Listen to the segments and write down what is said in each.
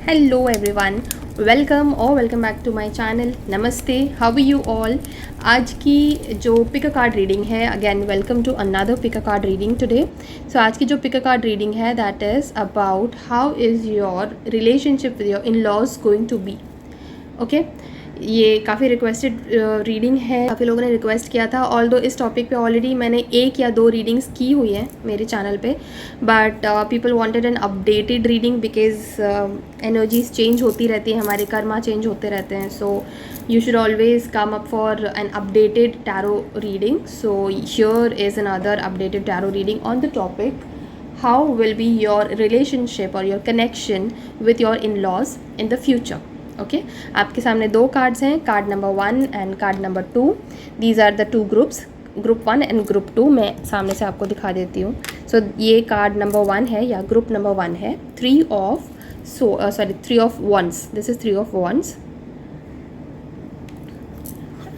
Hello everyone, welcome back to my channel. नमस्ते, how are you all. आज की जो पिक अ कार्ड रीडिंग है, again welcome to another pick a card reading today. So आज की जो pick a card reading है that is about how is your relationship with your in laws going to be. Okay, ये काफ़ी requested reading है. काफ़ी लोगों ने रिक्वेस्ट किया था. ऑल्दो इस टॉपिक पे ऑलरेडी मैंने 1 या 2 रीडिंग्स की हुई हैं मेरे चैनल पे, but people wanted N updated reading because energies change होती रहती है, हमारे कर्मा चेंज होते रहते हैं. सो you should always come up for an updated tarot reading. So here is another updated tarot reading on the topic how will be your relationship or your connection with your in-laws in the future. Okay, आपके सामने 2 cards हैं, card number 1 and card number 2. These are the 2 groups, group 1 and group 2. मैं सामने से आपको दिखा देती हूँ. सो ये कार्ड नंबर 1 है या ग्रुप नंबर 1 है. 3 of wands. This is 3 of wands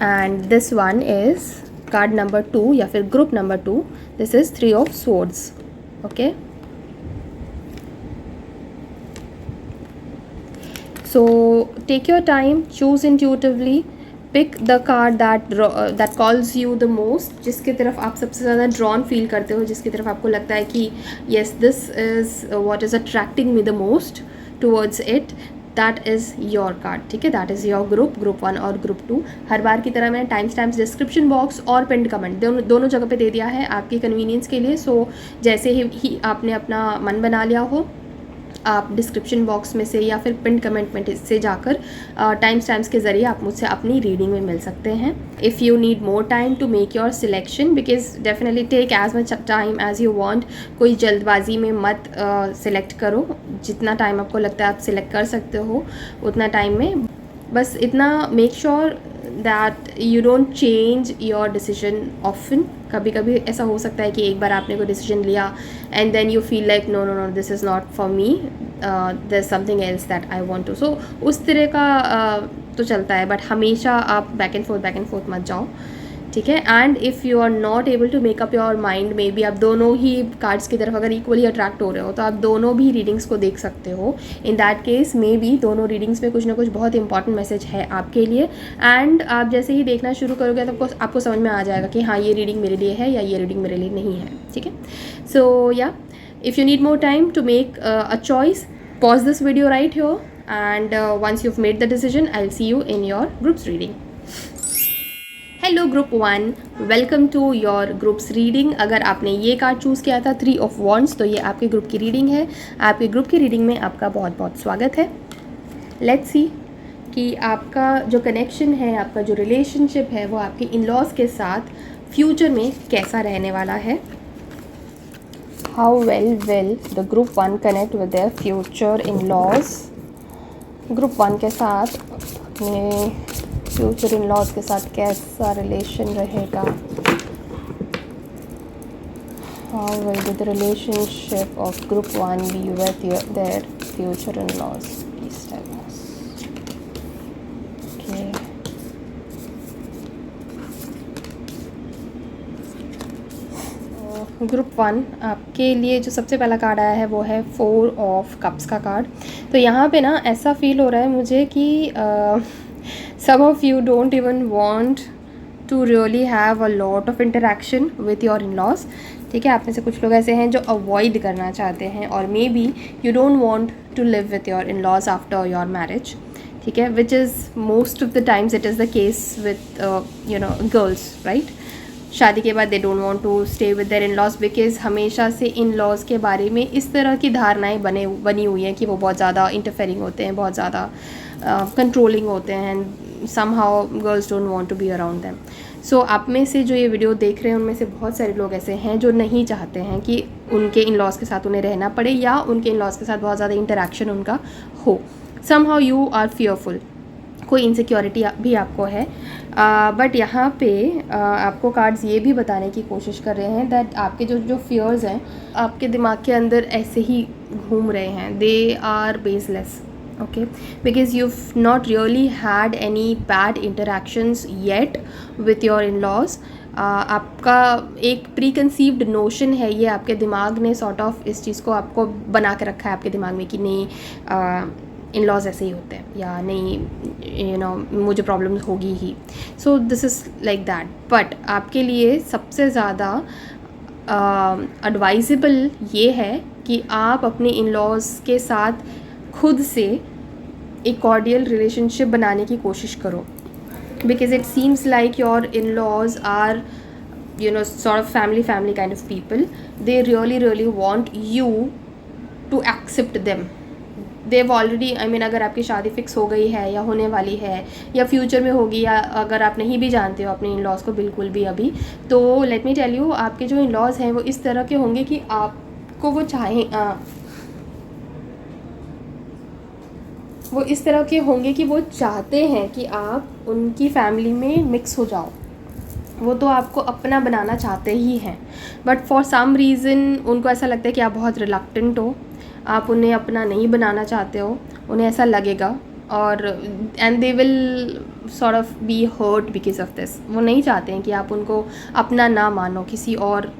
and this one is called number 2 या फिर group number 2. This is 3 of swords. Okay, so take your time, choose intuitively, pick the card that calls you the most, जिसकी तरफ आप सबसे ज़्यादा drawn feel करते हो, जिसकी तरफ आपको लगता है कि yes this is what is attracting me the most towards it. That is your card. ठीक है, दैट इज़ योर ग्रुप 1 और ग्रुप 2. हर बार की तरह मैंने टाइम स्टैम्प्स डिस्क्रिप्शन बॉक्स और पिंड कमेंट दोनों जगह पे दे दिया है आपकी कन्वीनियंस के लिए. सो जैसे ही आपने अपना मन बना लिया हो, आप डिस्क्रिप्शन बॉक्स में से या फिर पिन कमेंट में से जाकर टाइम स्टैम्प्स के ज़रिए आप मुझसे अपनी रीडिंग में मिल सकते हैं. If you need more time to make your selection, because definitely take as much time as you want. कोई जल्दबाजी में मत सिलेक्ट करो. जितना टाइम आपको लगता है आप सिलेक्ट कर सकते हो उतना टाइम में. बस इतना make sure that you don't change your decision often. कभी कभी ऐसा हो सकता है कि एक बार आपने कोई डिसीजन लिया and then you feel like no no no this is not for me, there is something else that I want to. So उस तरह का तो चलता है, बट हमेशा आप बैक एंड फोर्थ मत जाओ. ठीक है, and if you are not able to make up your mind, maybe आप दोनों ही कार्ड्स की तरफ अगर इक्वली अट्रैक्ट हो रहे हो तो आप दोनों भी रीडिंग्स को देख सकते हो. इन दैट केस मे बी दोनों रीडिंग्स में कुछ ना कुछ बहुत इंपॉर्टेंट मैसेज है आपके लिए. एंड आप जैसे ही देखना शुरू करोगे तो आपको समझ में आ जाएगा कि हाँ ये रीडिंग मेरे लिए है या ये रीडिंग मेरे लिए नहीं है. ठीक है, सो या if you need more time to make a choice, pause this video right here and once you've made the decision I'll see you in your groups reading. Hello group 1, welcome to your groups reading. अगर आपने ये card choose किया था 3 of wands, तो ये आपके group की reading है. आपके ग्रुप की रीडिंग में आपका बहुत बहुत स्वागत है. लेट्स सी कि आपका जो कनेक्शन है, आपका जो रिलेशनशिप है वो आपके इन लॉज के साथ फ्यूचर में कैसा रहने वाला है. How well will the group 1 connect with their future in-laws. Group 1 के साथ अपने फ्यूचर इन लॉज के साथ कैसा रिलेशन रहेगा. How will the relationship of group 1 be with their future in-laws. Please tell us. Okay, group 1 आपके लिए जो सबसे पहला कार्ड आया है वो है 4 ऑफ कप्स का कार्ड. तो यहाँ पे ना ऐसा फील हो रहा है मुझे कि some of you don't even want to really have a lot of interaction with your in-laws. ठीक है, आप में से कुछ लोग ऐसे हैं जो अवॉइड करना चाहते हैं, और maybe you don't want to live with your in-laws after your marriage. ठीक है, which is most of the times it is the case with girls, right. शादी के बाद they don't want to stay with their in-laws because हमेशा से in-laws के बारे में इस तरह की धारणाएं बनी हुई हैं कि वो बहुत ज़्यादा इंटरफेयरिंग होते हैं, बहुत ज़्यादा कंट्रोलिंग होते हैं. somehow girls don't want to be around them. So आप में से जो ये वीडियो देख रहे हैं उनमें से बहुत सारे लोग ऐसे हैं जो नहीं चाहते हैं कि उनके इन लॉज के साथ उन्हें रहना पड़े या उनके इन लॉज के साथ बहुत ज़्यादा इंटरेक्शन उनका हो. somehow you are fearful, कोई इनसिक्योरिटी भी आपको है. बट यहाँ पे आपको कार्ड्स ये भी बताने की कोशिश कर रहे हैं दैट आपके जो फियर्स हैं आपके दिमाग के अंदर ऐसे ही घूम रहे हैं. They are baseless. okay, because you've not really had any bad interactions yet with your in-laws. आपका एक प्री कंसीव्ड नोशन है, ये आपके दिमाग ने सॉर्ट ऑफ इस चीज़ को आपको बना के रखा है आपके दिमाग में कि नहीं इन लॉज ऐसे ही होते हैं, या नहीं मुझे प्रॉब्लम्स होगी ही। So this is like that. But आपके लिए सबसे ज़्यादा एडवाइजेबल ये है कि आप अपने इन लॉज के साथ खुद से एक कॉर्डियल रिलेशनशिप बनाने की कोशिश करो, because it seems like your in laws are sort of family kind of people. They really want you to accept them. They've already, I mean, अगर आपकी शादी फिक्स हो गई है या होने वाली है या फ्यूचर में होगी, या अगर आप नहीं भी जानते हो अपने इन लॉज को बिल्कुल भी अभी, तो लेट मी टेल यू, आपके जो इन लॉज हैं वो इस तरह के होंगे कि आपको वो इस तरह के होंगे कि वो चाहते हैं कि आप उनकी फैमिली में मिक्स हो जाओ। वो तो आपको अपना बनाना चाहते ही हैं, बट फॉर सम रीज़न उनको ऐसा लगता है कि आप बहुत रिलक्टेंट हो, आप उन्हें अपना नहीं बनाना चाहते हो, उन्हें ऐसा लगेगा, और and they will sort of be hurt because of this. वो नहीं चाहते हैं कि आप उनको अपना ना मानो, किसी और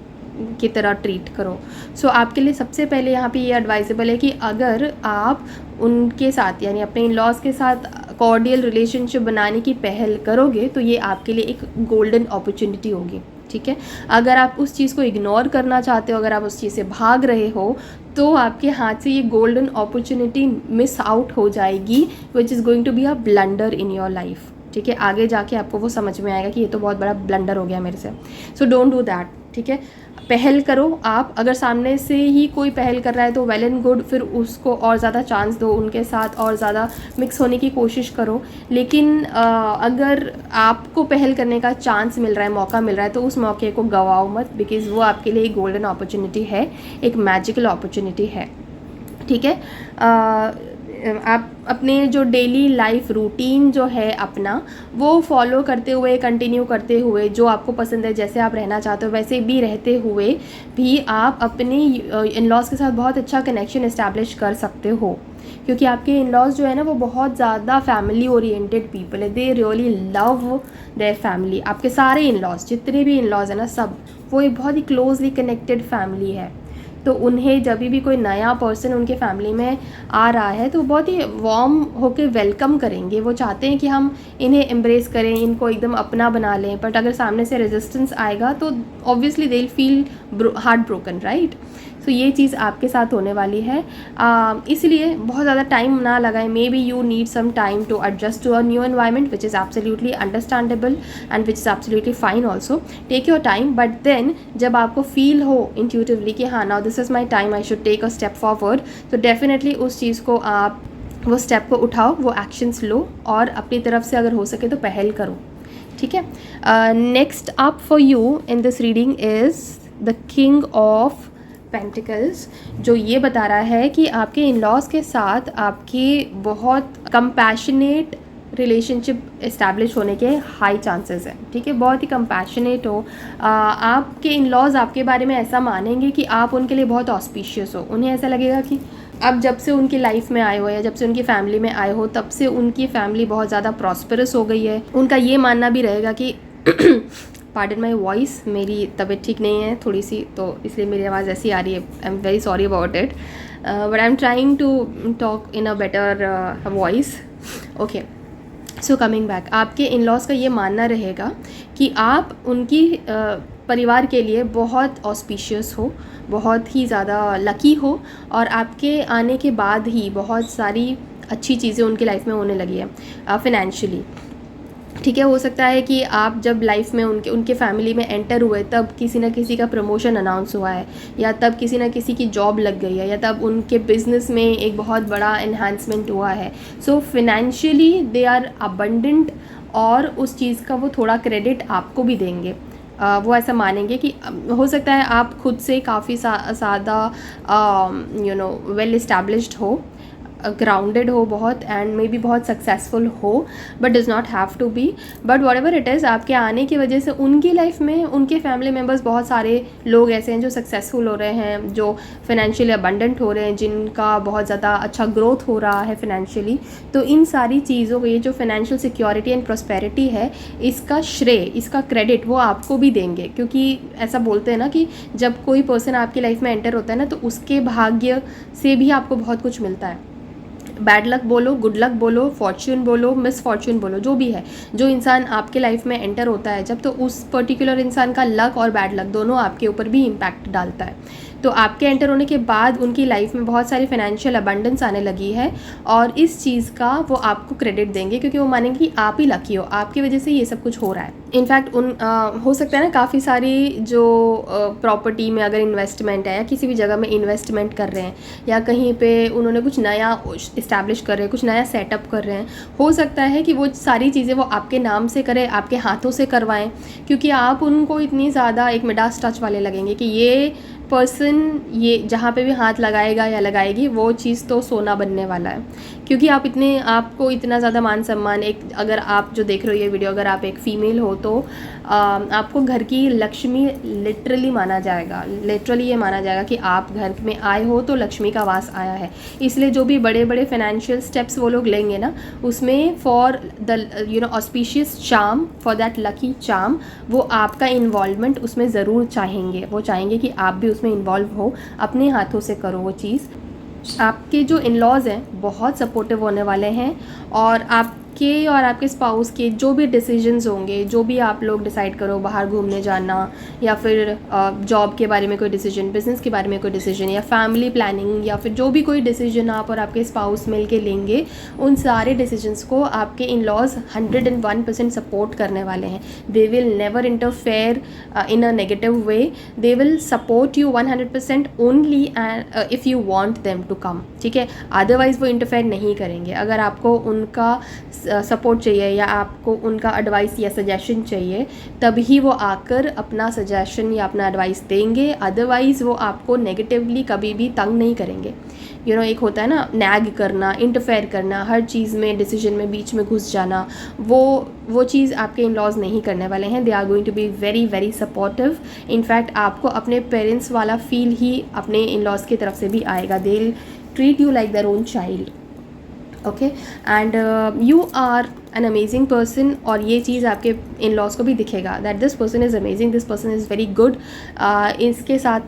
की तरह ट्रीट करो। सो आपके लिए सबसे पहले यहाँ पे ये एडवाइजेबल है कि अगर आप उनके साथ, यानी अपने इन लॉज के साथ कॉर्डियल रिलेशनशिप बनाने की पहल करोगे, तो ये आपके लिए एक गोल्डन अपॉर्चुनिटी होगी, ठीक है। अगर आप उस चीज़ को इग्नोर करना चाहते हो, अगर आप उस चीज़ से भाग रहे हो, तो आपके हाथ से ये गोल्डन अपॉर्चुनिटी मिस आउट हो जाएगी, which is going to be a blunder in your life, ठीक है। आगे जाके आपको वो समझ में आएगा कि ये तो बहुत बड़ा ब्लंडर हो गया मेरे से। सो डोंट डू दैट, ठीक है। पहल करो आप, अगर सामने से ही कोई पहल कर रहा है तो वेल एंड गुड, फिर उसको और ज़्यादा चांस दो, उनके साथ और ज़्यादा मिक्स होने की कोशिश करो। लेकिन अगर आपको पहल करने का चांस मिल रहा है, मौका मिल रहा है, तो उस मौके को गवाओ मत, बिकॉज़ वो आपके लिए एक गोल्डन अपॉर्चुनिटी है, एक मैजिकल अपॉर्चुनिटी है, ठीक है। आप अपने जो डेली लाइफ रूटीन जो है अपना, वो फॉलो करते हुए, कंटिन्यू करते हुए, जो आपको पसंद है, जैसे आप रहना चाहते हो वैसे भी रहते हुए भी आप अपने इन लॉज के साथ बहुत अच्छा कनेक्शन इस्टेब्लिश कर सकते हो, क्योंकि आपके इन लॉज जो है ना, वो बहुत ज़्यादा फैमिली ओरिएंटेड पीपल है। They really love their family. आपके सारे इन लॉज, जितने भी इन लॉज है ना, सब वो एक बहुत ही क्लोजली कनेक्टेड फैमिली है। तो उन्हें जब भी कोई नया पर्सन उनके फैमिली में आ रहा है, तो बहुत ही वार्म होकर वेलकम करेंगे। वो चाहते हैं कि हम इन्हें एम्ब्रेस करें, इनको एकदम अपना बना लें। बट अगर सामने से रेजिस्टेंस आएगा तो obviously they will feel heart broken, right. So ये चीज़ आपके साथ होने वाली है, इसलिए बहुत ज़्यादा टाइम ना लगाएं। Maybe you need some time to adjust to a new environment, which is absolutely understandable and which is absolutely fine also. Take your time, but then जब आपको फील हो इंट्यूटिवली कि हाँ, now this is my time, I should take a step forward, तो definitely उस चीज़ को आप, वो स्टेप को उठाओ, वो एक्शंस लो, और अपनी तरफ से अगर हो सके तो पहल करो, ठीक है। Next up for you in this reading is the king of pentacles, जो ये बता रहा है कि आपके इन लॉज के साथ आपके बहुत कंपैशनेट रिलेशनशिप इस्टेब्लिश होने के हाई चांसेस हैं, ठीक है। बहुत ही कंपैशनेट हो, आपके इन लॉज आपके बारे में ऐसा मानेंगे कि आप उनके लिए बहुत ऑस्पिशियस हो। उन्हें ऐसा लगेगा कि आप जब से उनकी लाइफ में आए हो, या जब से उनकी फैमिली में आए हो, तब से उनकी फैमिली बहुत ज़्यादा प्रॉस्परस हो गई है। उनका ये मानना भी रहेगा कि पार्डन माई वॉइस, मेरी तबीयत ठीक नहीं है थोड़ी सी, तो इसलिए मेरी आवाज़ ऐसी आ रही है। I am very sorry about it, but I am trying to talk in a better voice, okay. So coming back, आपके इन लॉज का ये मानना रहेगा कि आप उनकी परिवार के लिए बहुत ऑस्पिशियस हो, बहुत ही ज़्यादा लकी हो, और आपके आने के बाद ही बहुत सारी अच्छी चीज़ें उनकी लाइफ में होने लगी है फिनेंशियली, ठीक है। हो सकता है कि आप जब लाइफ में उनके फैमिली में एंटर हुए, तब किसी ना किसी का प्रमोशन अनाउंस हुआ है, या तब किसी ना किसी की जॉब लग गई है, या तब उनके बिजनेस में एक बहुत बड़ा एनहांसमेंट हुआ है। सो फिनेंशियली दे आर अबंडेंट, और उस चीज़ का वो थोड़ा क्रेडिट आपको भी देंगे। वो ऐसा मानेंगे कि हो सकता है आप खुद से काफ़ी ज़्यादा वेल इस्टेब्लिश्ड हो, ग्राउंडेड हो बहुत, एंड मे बी बहुत सक्सेसफुल हो, but does not have to be. But whatever it is, आपके आने की वजह से उनकी लाइफ में उनके फैमिली मेम्बर्स, बहुत सारे लोग ऐसे हैं जो सक्सेसफुल हो रहे हैं, जो फिनेंशियली अबंडेंट हो रहे हैं, जिनका बहुत ज़्यादा अच्छा ग्रोथ हो रहा है फिनेंशियली। तो इन सारी चीज़ों को, ये जो फिनेंशियल सिक्योरिटी एंड प्रॉस्पेरिटी है, इसका श्रेय, इसका क्रेडिट वो आपको भी देंगे, क्योंकि ऐसा बोलते हैं ना कि जब कोई पर्सन आपकी लाइफ में एंटर होता है ना, तो उसके भाग्य से भी आपको बहुत कुछ मिलता है। बैड लक बोलो, गुड लक बोलो, फॉर्च्यून बोलो, मिस फॉर्च्यून बोलो, जो भी है, जो इंसान आपके लाइफ में एंटर होता है जब, तो उस पर्टिकुलर इंसान का लक और बैड लक दोनों आपके ऊपर भी इम्पैक्ट डालता है। तो आपके एंटर होने के बाद उनकी लाइफ में बहुत सारी फाइनेंशियल अबंडेंस आने लगी है, और इस चीज़ का वो आपको क्रेडिट देंगे, क्योंकि वो मानेंगे कि आप ही लकी हो, आपकी वजह से ये सब कुछ हो रहा है। इनफैक्ट हो सकता है ना, काफ़ी सारी जो प्रॉपर्टी में अगर इन्वेस्टमेंट है, या किसी भी जगह में इन्वेस्टमेंट कर रहे हैं, या कहीं पे उन्होंने कुछ नया इस्टेब्लिश कर रहे हैं, कुछ नया सेटअप कर रहे हैं, हो सकता है कि वो सारी चीज़ें वो आपके नाम से करें, आपके हाथों से करवाएं, क्योंकि आप उनको इतनी ज़्यादा एक मिडास टच वाले लगेंगे कि ये पर्सन ये जहाँ पे भी हाथ लगाएगा या लगाएगी वो चीज़ तो सोना बनने वाला है, क्योंकि आप इतने, आपको इतना ज़्यादा मान सम्मान, एक अगर आप जो देख रहे हो ये वीडियो, अगर आप एक फ़ीमेल हो तो आपको घर की लक्ष्मी लिटरली माना जाएगा। लिटरली ये माना जाएगा कि आप घर में आए हो तो लक्ष्मी का वास आया है। इसलिए जो भी बड़े बड़े फाइनेंशियल स्टेप्स वो लोग लेंगे ना, उसमें for the auspicious charm, for that lucky charm, वो आपका इन्वॉल्वमेंट उसमें ज़रूर चाहेंगे। वो चाहेंगे कि आप भी उसमें इन्वॉल्व हो, अपने हाथों से करो वो चीज़। आपके जो इन लॉज हैं बहुत सपोर्टिव होने वाले हैं, और आपके और आपके स्पाउस के जो भी डिसीजंस होंगे, जो भी आप लोग डिसाइड करो, बाहर घूमने जाना, या फिर जॉब के बारे में कोई डिसीजन, बिजनेस के बारे में कोई डिसीजन, या फैमिली प्लानिंग, या फिर जो भी कोई डिसीजन आप और आपके स्पाउस मिल के लेंगे, उन सारे डिसीजंस को आपके इन लॉज 101% सपोर्ट करने वाले हैं। They will never interfere in a negative way, they will support you 100% only if you want them to come, ठीक है। अदरवाइज़ वो इंटरफेयर नहीं करेंगे। अगर आपको उनका सपोर्ट चाहिए, या आपको उनका एडवाइस या सजेशन चाहिए, तभी वो आकर अपना सजेशन या अपना एडवाइस देंगे। अदरवाइज़ वो आपको नेगेटिवली कभी भी तंग नहीं करेंगे। एक होता है ना नैग करना, इंटरफेयर करना, हर चीज़ में, डिसीजन में बीच में घुस जाना, वो चीज़ आपके इन लॉज नहीं करने वाले हैं। They are going to be very very supportive. In fact आपको अपने पेरेंट्स वाला फील ही अपने इन लॉज की तरफ से भी आएगा। They will treat you like their own child, okay. And you are an amazing person, और ये चीज़ आपके इन लॉज को भी दिखेगा that this person is amazing, this person is very good. इसके साथ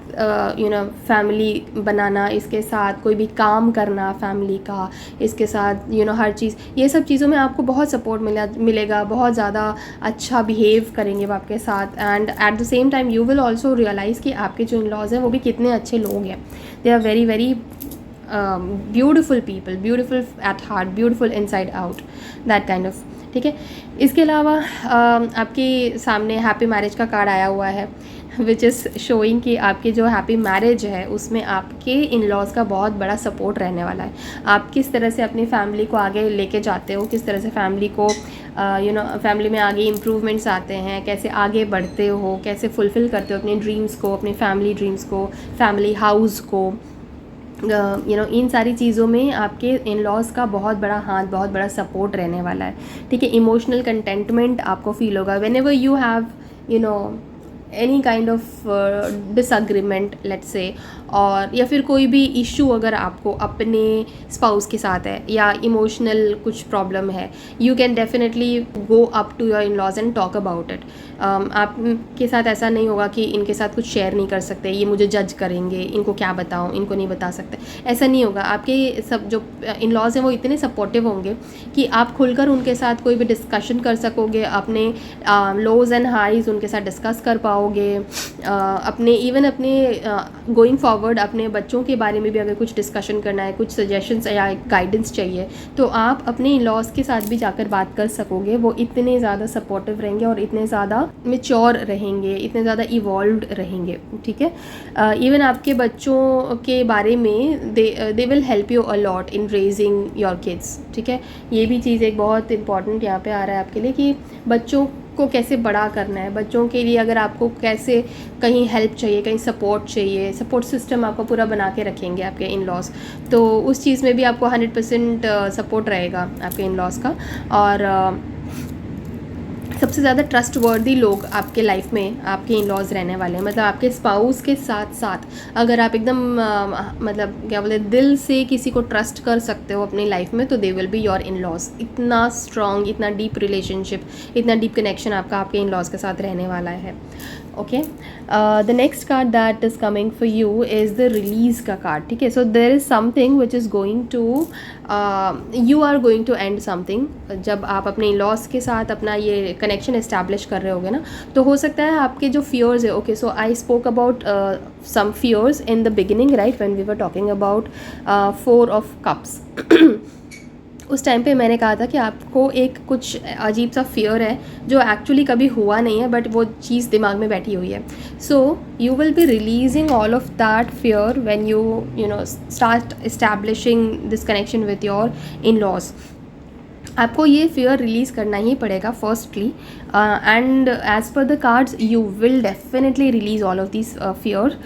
फैमिली बनाना, इसके साथ कोई भी काम करना फैमिली का, इसके साथ हर चीज़, ये सब चीज़ों में आपको बहुत सपोर्ट मिलेगा, बहुत ज़्यादा अच्छा बिहेव करेंगे वो आपके साथ। And at the same time you will also realise कि आपके जो इन लॉज हैं वो भी कितने अच्छे लोग हैं। They are very very beautiful people, beautiful at heart, beautiful inside out, that kind of, ठीक है। इसके अलावा आपके सामने हैप्पी मैरिज का कार्ड आया हुआ है, विच इज़ शोइंग कि आपकी जो हैप्पी मैरिज है उसमें आपके इन लॉज का बहुत बड़ा सपोर्ट रहने वाला है। आप किस तरह से अपनी फैमिली को आगे लेके जाते हो, किस तरह से फैमिली को फैमिली में आगे इम्प्रूवमेंट्स आते हैं, कैसे आगे बढ़ते हो, कैसे फुलफ़िल करते हो अपने ड्रीम्स को, अपने फैमिली ड्रीम्स को, फैमिली हाउस को, इन सारी चीज़ों में आपके इन लॉज का बहुत बड़ा हाथ, बहुत बड़ा सपोर्ट रहने वाला है, ठीक है। इमोशनल कंटेंटमेंट आपको फील होगा when ever you have any kind of disagreement let's say, और या फिर कोई भी इशू अगर आपको अपने स्पाउस के साथ है, या इमोशनल कुछ प्रॉब्लम है, you can definitely go up to your in laws and talk about it. आपके साथ ऐसा नहीं होगा कि इनके साथ कुछ शेयर नहीं कर सकते, ये मुझे जज करेंगे, इनको क्या बताऊँ, इनको नहीं बता सकते, ऐसा नहीं होगा। आपके सब जो इन लॉज हैं वो इतने सपोर्टिव होंगे कि आप खुलकर उनके साथ कोई भी डिस्कशन कर सकोगे, अपने लोज एंड हाईज उनके साथ डिस्कस कर पाओगे, अपने इवन अपने गोइंग फॉरवर्ड अपने बच्चों के बारे में भी अगर कुछ डिस्कशन करना है, कुछ सजेशंस या गाइडेंस चाहिए, तो आप अपने इन लॉज के साथ भी जाकर बात कर सकोगे। वो इतने ज़्यादा सपोर्टिव रहेंगे और इतने ज़्यादा मेच्योर रहेंगे, इतने ज़्यादा इवॉल्व्ड रहेंगे, ठीक है। इवन आपके बच्चों के बारे में they will help you a lot in raising your kids, ठीक है। ये भी चीज़ एक बहुत इंपॉर्टेंट यहाँ पे आ रहा है आपके लिए कि बच्चों को कैसे बड़ा करना है, बच्चों के लिए अगर आपको कैसे कहीं हेल्प चाहिए, कहीं सपोर्ट चाहिए, सपोर्ट सिस्टम आपको पूरा बना के रखेंगे आपके इन लॉज, तो उस चीज़ में भी आपको 100% सपोर्ट रहेगा आपके इन लॉज का। और सबसे ज़्यादा ट्रस्ट वर्दी लोग आपके लाइफ में आपके इन लॉज रहने वाले हैं, मतलब आपके स्पाउस के साथ साथ अगर आप एकदम मतलब क्या बोलते दिल से किसी को ट्रस्ट कर सकते हो अपनी लाइफ में, तो they will be your in laws. इतना स्ट्रॉन्ग, इतना डीप रिलेशनशिप, इतना डीप कनेक्शन आपका आपके इन लॉज के साथ रहने वाला है। Okay, the next card that is coming for you is the release का कार्ड. ठीक है, so there is something which is going to, you are going to end something. जब आप अपने इन लॉज के साथ अपना ये कनेक्शन इस्टेब्लिश कर रहे होगे ना, तो हो सकता है आपके जो फियर्स है. Okay, so I spoke about some fears in the beginning, right, when we were talking about four of cups. उस टाइम पे मैंने कहा था कि आपको एक कुछ अजीब सा फियर है जो एक्चुअली कभी हुआ नहीं है, बट वो चीज़ दिमाग में बैठी हुई है. So you will be releasing all of that fear when you know start establishing this connection with your in laws. आपको ये फियर रिलीज़ करना ही पड़ेगा firstly, and as per the cards you will definitely release all of this fear.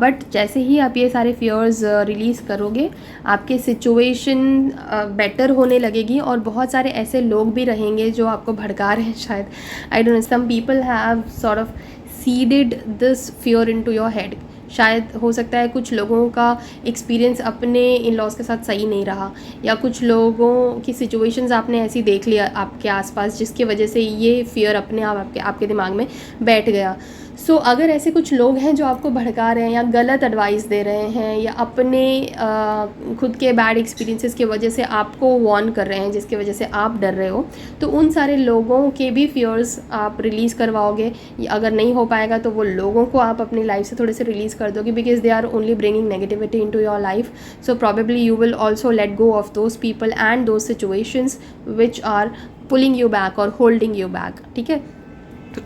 But जैसे ही आप ये सारे फियर्स रिलीज़ करोगे, आपके सिचुएशन बेटर होने लगेगी. और बहुत सारे ऐसे लोग भी रहेंगे जो आपको भड़का रहे हैं शायद. I don't know, some people have sort of seeded this fear into your head. शायद हो सकता है कुछ लोगों का एक्सपीरियंस अपने इन लॉज के साथ सही नहीं रहा, या कुछ लोगों की सिचुएशंस आपने ऐसी देख लिया आपके आसपास जिसकी वजह से ये फियर अपने आप आपके दिमाग में बैठ गया. सो अगर ऐसे कुछ लोग हैं जो आपको भड़का रहे हैं या गलत एडवाइस दे रहे हैं या अपने खुद के बैड एक्सपीरियंसेस की वजह से आपको वार्न कर रहे हैं जिसकी वजह से आप डर रहे हो, तो उन सारे लोगों के भी फियर्स आप रिलीज़ करवाओगे. अगर नहीं हो पाएगा तो वो लोगों को आप अपनी लाइफ से थोड़े से रिलीज़ कर दोगे, because they are only bringing negativity into your life. So probably you will also let go of those people and those situations which are pulling you back और होल्डिंग यू बैक. ठीक है,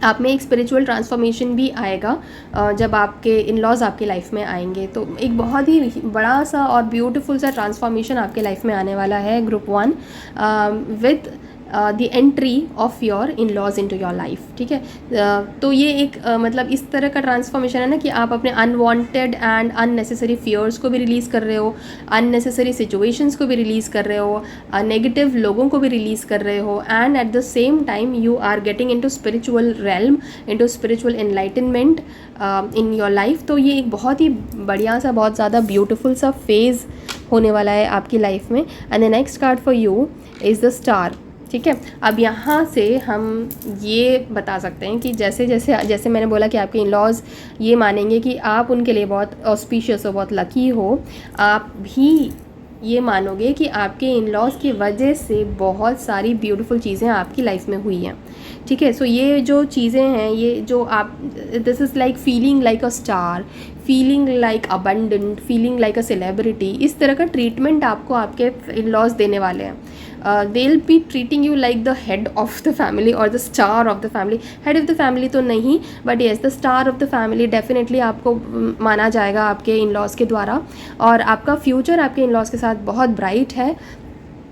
आप में एक spiritual transformation भी आएगा जब आपके इन लॉज आपकी लाइफ में आएंगे. तो एक बहुत ही बड़ा सा और ब्यूटीफुल सा ट्रांसफॉर्मेशन आपके लाइफ में आने वाला है group 1 with the entry of your in laws into your life. ठीक है, तो ये एक मतलब इस तरह का ट्रांसफॉर्मेशन है ना कि आप अपने अनवांटेड एंड अननेसेसरी फियर्स को भी रिलीज़ कर रहे हो, अननेसेसरी सिचुएशंस को भी रिलीज़ कर रहे हो, नेगेटिव लोगों को भी रिलीज़ कर रहे हो, and at the same time you are getting into spiritual realm, into spiritual enlightenment in your life. तो ये एक बहुत ही बढ़िया सा, बहुत ज़्यादा ब्यूटीफुल सा फेज़ होने वाला है आपकी लाइफ में. And the next card for you is the star. ठीक है, अब यहाँ से हम ये बता सकते हैं कि जैसे मैंने बोला कि आपके इन लॉज ये मानेंगे कि आप उनके लिए बहुत ऑस्पिशियस हो, बहुत लकी हो. आप भी ये मानोगे कि आपके इन लॉज की वजह से बहुत सारी ब्यूटीफुल चीज़ें आपकी लाइफ में हुई हैं. ठीक है, सो ये जो चीज़ें हैं, ये जो आप, this is like feeling like a star, feeling like abundant, feeling like a celebrity. इस तरह का ट्रीटमेंट आपको आपके इन लॉज देने वाले हैं. they'll be treating you like the head of the family or the star of the family. head of the family तो नहीं, but yes, the star of the family definitely आपको माना जाएगा आपके इन लॉज के द्वारा. और आपका फ्यूचर आपके इन लॉज के साथ बहुत ब्राइट है.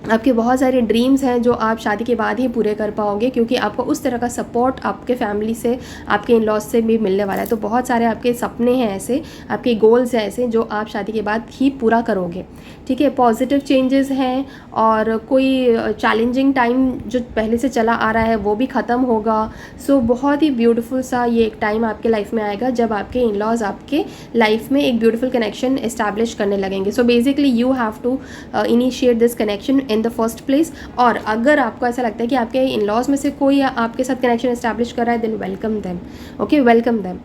आपके बहुत सारे ड्रीम्स हैं जो आप शादी के बाद ही पूरे कर पाओगे, क्योंकि आपको उस तरह का सपोर्ट आपके फैमिली से, आपके इन लॉज से भी मिलने वाला है. तो बहुत सारे आपके सपने हैं ऐसे, आपके गोल्स हैं ऐसे जो आप शादी के बाद ही पूरा करोगे. ठीक है, पॉजिटिव चेंजेस हैं, और कोई चैलेंजिंग टाइम जो पहले से चला आ रहा है वो भी ख़त्म होगा. सो बहुत ही ब्यूटीफुल सा ये एक टाइम आपके लाइफ में आएगा जब आपके इन लॉज आपके लाइफ में एक ब्यूटीफुल कनेक्शन इस्टेब्लिश करने लगेंगे. So basically you have to initiate this connection in the first place. और अगर आपको ऐसा लगता है कि आपके इन लॉज में से कोई आपके साथ कनेक्शन इस्टेब्लिश कर रहा है, than welcome them. Okay, welcome them.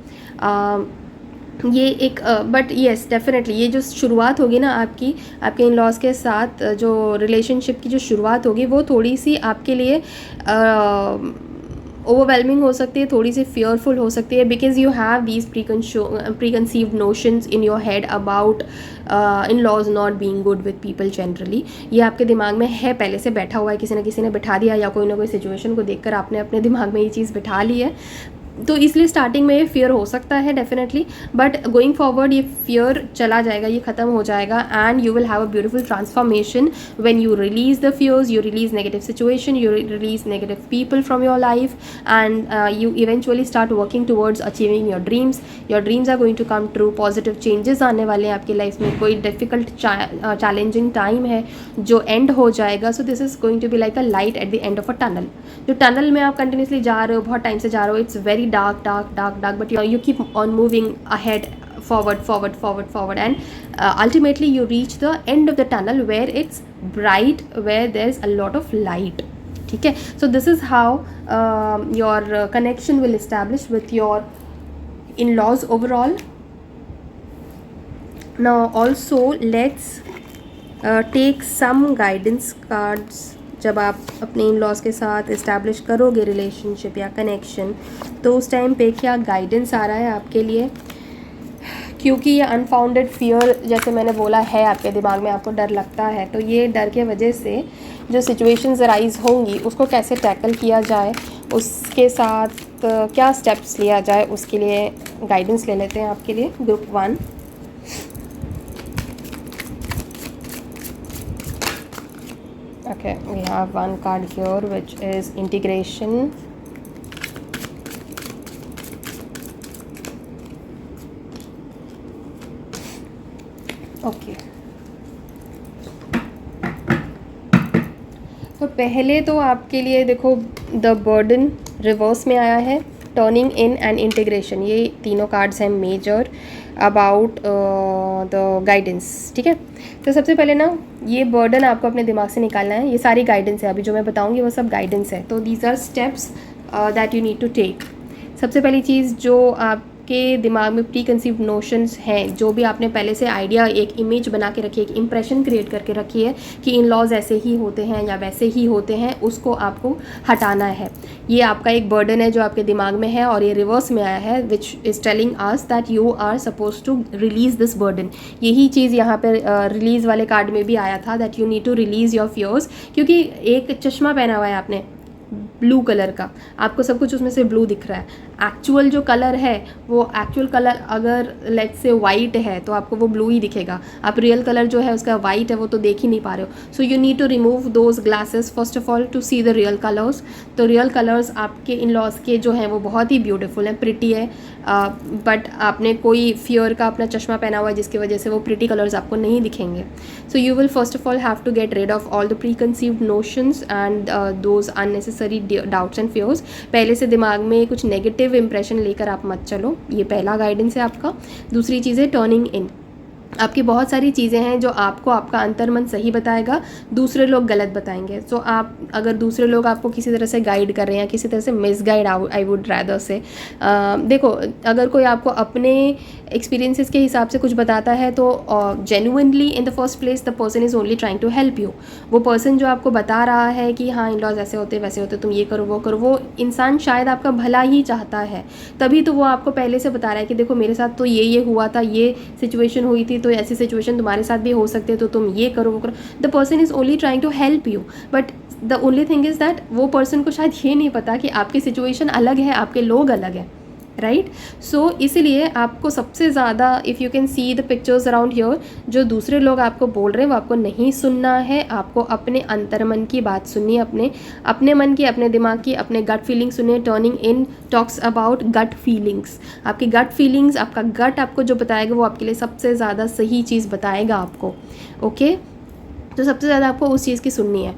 ये एक बट येस डेफिनेटली ये जो शुरुआत होगी ना आपके इन लॉज के साथ, जो रिलेशनशिप की जो शुरुआत होगी वो थोड़ी सी आपके लिए ओवरवेलमिंग हो सकती है, थोड़ी सी फियरफुल हो सकती है, because you have these preconceived notions in your head about in laws not being good with people generally. ये आपके दिमाग में है, पहले से बैठा हुआ है, किसी न किसी ने बैठा दिया, या कोई ना कोई सिचुएशन को देखकर आपने अपने दिमाग में ये चीज़ बैठा ली है. तो इसलिए स्टार्टिंग में ये फियर हो सकता है डेफिनेटली, बट गोइंग फॉरवर्ड ये फियर चला जाएगा, ये ख़त्म हो जाएगा, and you will have a beautiful transformation when you release the fears, you release negative situation, you release negative people from your life, and you eventually start working towards achieving your dreams. Your dreams are going to come true. Positive changes आने वाले हैं आपकी life में. कोई difficult challenging time है जो end हो जाएगा. So this is going to be like a light at the end of a tunnel. जो टनल में आप कंटिन्यूसली जा रहे हो, बहुत टाइम से जा रहे हो, it's very dark, but you keep on moving ahead, forward, and ultimately you reach the end of the tunnel where it's bright, where there's a lot of light. ठीक है, so this is how your connection will establish with your in-laws overall. Now also let's take some guidance cards. जब आप अपने इन laws के साथ establish करोगे relationship या connection, तो उस टाइम पे क्या गाइडेंस आ रहा है आपके लिए, क्योंकि ये अनफाउंडेड फियर जैसे मैंने बोला है आपके दिमाग में, आपको डर लगता है, तो ये डर के वजह से जो सिचुएशंस अराइज होंगी उसको कैसे टैकल किया जाए, उसके साथ क्या स्टेप्स लिया जाए, उसके लिए गाइडेंस ले लेते हैं आपके लिए group 1. Okay, we have one card here which is integration. Okay. तो पहले तो आपके लिए देखो द बर्डन रिवर्स में आया है, टर्निंग इन एंड इंटीग्रेशन, ये तीनों कार्ड्स हैं मेजर अबाउट द गाइडेंस. ठीक है, तो सबसे पहले ना ये बर्डन आपको अपने दिमाग से निकालना है. ये सारी गाइडेंस है, अभी जो मैं बताऊंगी वो सब गाइडेंस है. तो these are steps that you need to take. सबसे पहली चीज़ जो आपके दिमाग में प्री कंसीव्ड नोशंस हैं, जो भी आपने पहले से आइडिया, एक इमेज बना के रखी है, एक इम्प्रेशन क्रिएट करके रखी है कि इन लॉज ऐसे ही होते हैं या वैसे ही होते हैं, उसको आपको हटाना है. ये आपका एक बर्डन है जो आपके दिमाग में है और ये रिवर्स में आया है, which is telling us that you are suppose to release this burden. यही चीज़ यहाँ पर रिलीज़ वाले कार्ड में भी आया था, that you need to release your fears. क्योंकि एक चश्मा पहना हुआ है आपने ब्लू कलर का, आपको सब कुछ उसमें से ब्लू दिख रहा है. एक्चुअल जो कलर है वो एक्चुअल कलर अगर लेट्स से वाइट है तो आपको वो ब्लू ही दिखेगा. आप रियल कलर जो है उसका वाइट है वो तो देख ही नहीं पा रहे हो. So you need to remove those glasses first of all to see the real colours. तो रियल कलर्स आपके इन लॉज के जो हैं वो बहुत ही ब्यूटीफुल हैं, प्रिटी है, बट आपने कोई फियर का अपना चश्मा पहना हुआ है जिसकी वजह से वो प्रिटी कलर्स आपको नहीं दिखेंगे. So you will first of all have to get rid of all the preconceived notions and those unnecessary doubts and fears. पहले से दिमाग में कुछ नेगेटिव इंप्रेशन लेकर आप मत चलो. ये पहला गाइडेंस है आपका. दूसरी चीज़ है टर्निंग इन. आपकी बहुत सारी चीज़ें हैं जो आपको आपका अंतर्मन सही बताएगा, दूसरे लोग गलत बताएंगे. तो आप अगर दूसरे लोग आपको किसी तरह से गाइड कर रहे हैं, किसी तरह से miss guide, I would rather से, देखो अगर कोई आपको अपने एक्सपीरियंसेस के हिसाब से कुछ बताता है तो genuinely in the first place the person is only trying to help you. वो पर्सन जो आपको बता रहा है कि हाँ इन लॉज ऐसे होते वैसे होते, तुम ये करो वो करो, वो इंसान शायद आपका भला ही चाहता है, तभी तो वो आपको पहले से बता रहा है कि देखो मेरे साथ तो ये हुआ था, ये सिचुएशन हुई थी, तो ऐसी सिचुएशन तुम्हारे साथ भी हो सकती है, तो तुम ये करो वो करो. The person is only trying to help you, but the only thing is that वो पर्सन को शायद ये नहीं पता कि आपकी सिचुएशन अलग है, आपके लोग अलग हैं, राइट. सो इसीलिए आपको सबसे ज़्यादा, if you can see the pictures around here, जो दूसरे लोग आपको बोल रहे हैं वो आपको नहीं सुनना है. आपको अपने अंतर्मन की बात सुननी है, अपने मन की, अपने दिमाग की, अपने गट फीलिंग्स सुनिए. Turning in talks about gut feelings. आपकी गट फीलिंग्स, आपका गट आपको जो बताएगा वो आपके लिए सबसे ज़्यादा सही चीज़ बताएगा आपको. ओके, तो सबसे ज़्यादा आपको उस चीज़ की सुननी है,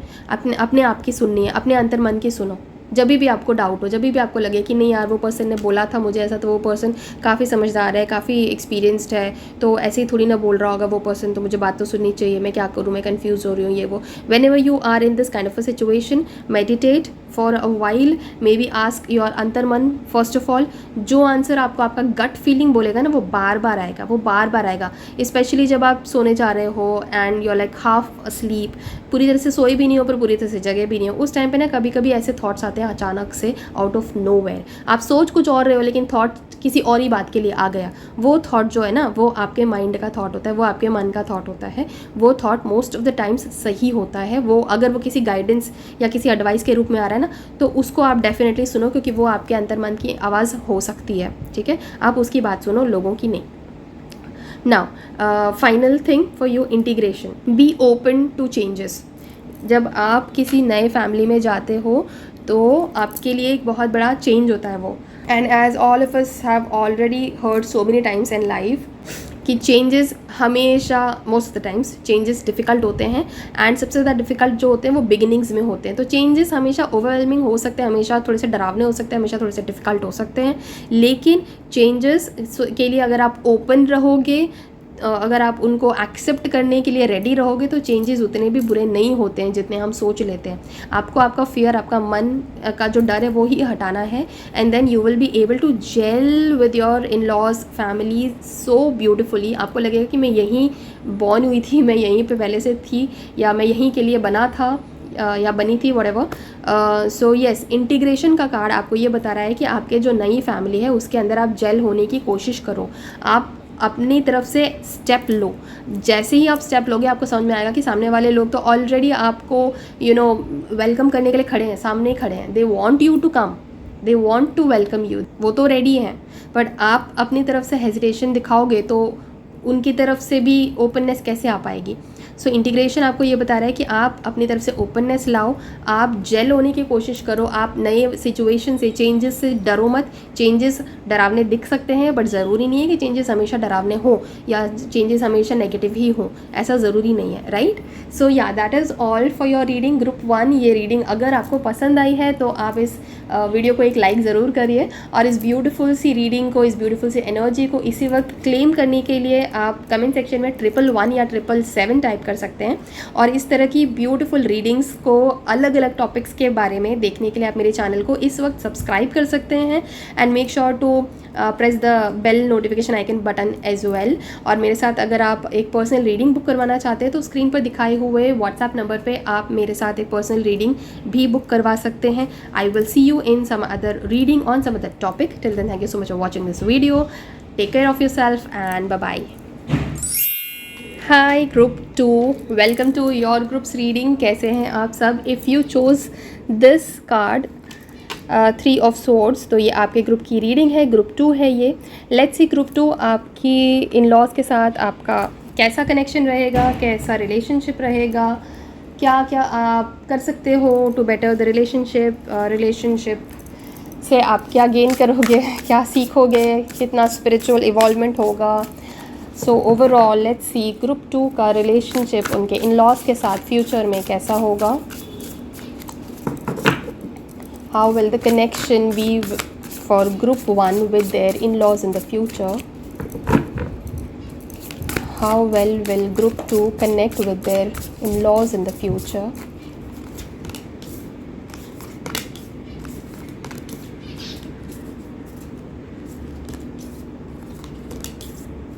अपने आप की सुननी है, अपने अंतर्मन की सुनो. जब भी आपको डाउट हो, जब भी आपको लगे कि नहीं यार वो पर्सन ने बोला था मुझे ऐसा, तो वो पर्सन काफ़ी समझदार है, काफ़ी एक्सपीरियंस्ड है, तो ऐसे ही थोड़ी ना बोल रहा होगा वो पर्सन, तो मुझे बात तो सुननी चाहिए, मैं क्या करूँ, मैं कंफ्यूज हो रही हूँ, ये वो. Whenever you are in this kind of a situation, meditate for a while, may be ask your अंतर्मन फर्स्ट ऑफ ऑल. जो आंसर आपको आपका गट फीलिंग बोलेगा ना वो बार बार आएगा, वो बार बार आएगा. स्पेशली जब आप सोने जा रहे हो and you are like half asleep, पूरी तरह से सोए भी नहीं हो पर पूरी तरह से जगे भी नहीं हो, उस टाइम पे ना कभी कभी ऐसे थॉट्स आते हैं अचानक से आउट ऑफ नोवेयर. आप सोच कुछ और रहे हो लेकिन थॉट किसी और ही बात के लिए आ गया. वो थॉट जो है ना वो आपके माइंड का थॉट होता है, वो आपके मन का थॉट होता है. वो thought most of the times सही होता है. वो अगर वो किसी गाइडेंस या किसी एडवाइस के रूप में आ रहा है ना, तो उसको आप डेफिनेटली सुनो, क्योंकि वो आपके अंतर्मन की आवाज़ हो सकती है. ठीक है, आप उसकी बात सुनो, लोगों की नहीं. Now final thing for you, integration. Be open to changes. जब आप किसी नए फैमिली में जाते हो तो आपके लिए एक बहुत बड़ा चेंज होता है वो. And as all of us have already heard so many times in life कि चेंजेस हमेशा, most of the times changes difficult होते हैं. एंड सबसे ज़्यादा डिफ़िकल्ट जो होते हैं वो बिगिनिंग्स में होते हैं. तो चेंजेस हमेशा ओवरवेलमिंग हो सकते हैं, हमेशा थोड़े से डरावने हो सकते हैं, हमेशा थोड़े से डिफ़िकल्ट हो सकते हैं. लेकिन चेंजेस के लिए अगर आप ओपन रहोगे, अगर आप उनको एक्सेप्ट करने के लिए रेडी रहोगे तो चेंजेस उतने भी बुरे नहीं होते हैं जितने हम सोच लेते हैं. आपको आपका फियर, आपका मन का जो डर है वो ही हटाना है, and then you will be able to gel with your in laws family so beautifully. आपको लगेगा कि मैं यहीं बॉर्न हुई थी, मैं यहीं पे पहले से थी, या मैं यहीं के लिए बना था या बनी थी, व्हाटएवर. सो येस, इंटीग्रेशन का कार्ड आपको ये बता रहा है कि आपके जो नई फैमिली है उसके अंदर आप जेल होने की कोशिश करो. आप अपनी तरफ से स्टेप लो. जैसे ही आप स्टेप लोगे आपको समझ में आएगा कि सामने वाले लोग तो ऑलरेडी आपको वेलकम करने के लिए खड़े हैं, सामने खड़े हैं. They want you to come, they want to welcome you, वो तो रेडी हैं. बट आप अपनी तरफ से हेजिटेशन दिखाओगे तो उनकी तरफ से भी ओपननेस कैसे आ पाएगी. सो इंटीग्रेशन आपको ये बता रहा है कि आप अपनी तरफ से ओपननेस लाओ, आप जेल होने की कोशिश करो. आप नए सिचुएशन से, चेंजेस से डरो मत. चेंजेस डरावने दिख सकते हैं बट ज़रूरी नहीं है कि चेंजेस हमेशा डरावने हो या चेंजेस हमेशा नेगेटिव ही हो, ऐसा ज़रूरी नहीं है, राइट. सो या that is all for your reading group 1. ये रीडिंग अगर आपको पसंद आई है तो आप इस वीडियो को एक लाइक ज़रूर करिए, और इस ब्यूटीफुल सी रीडिंग को, इस ब्यूटीफुल सी एनर्जी को इसी वक्त क्लेम करने के लिए आप कमेंट सेक्शन में 111 या 777 टाइप कर सकते हैं. और इस तरह की ब्यूटीफुल रीडिंग्स को अलग अलग टॉपिक्स के बारे में देखने के लिए आप मेरे चैनल को इस वक्त सब्सक्राइब कर सकते हैं, and make sure to press the bell notification icon button as well. और मेरे साथ अगर आप एक पर्सनल रीडिंग बुक करवाना चाहते हैं तो स्क्रीन पर दिखाए हुए व्हाट्सएप नंबर पे आप मेरे साथ एक पर्सनल रीडिंग भी बुक करवा सकते हैं. I will see you in some other reading on some other topic. Till then, thank you so much for watching this video. Take care of yourself and bye bye. Hi group 2, welcome to your group's reading. कैसे हैं आप सब? If you chose this card 3 of swords, तो ये आपके group की reading है, group 2 है ये. लेट्स सी ग्रुप 2 आपकी इन लॉज के साथ आपका कैसा कनेक्शन रहेगा, कैसा रिलेशनशिप रहेगा, क्या क्या आप कर सकते हो टू बेटर द रिलेशनशिप से आप क्या गेन करोगे, क्या सीखोगे, कितना स्पिरिचुअल इवॉल्वमेंट होगा. So overall let's see group 2 का रिलेशनशिप उनके इन लॉज के साथ फ्यूचर में कैसा होगा. How will the connection be for group 1 with their in laws in the future. How well will group 2 connect with their in-laws in the future?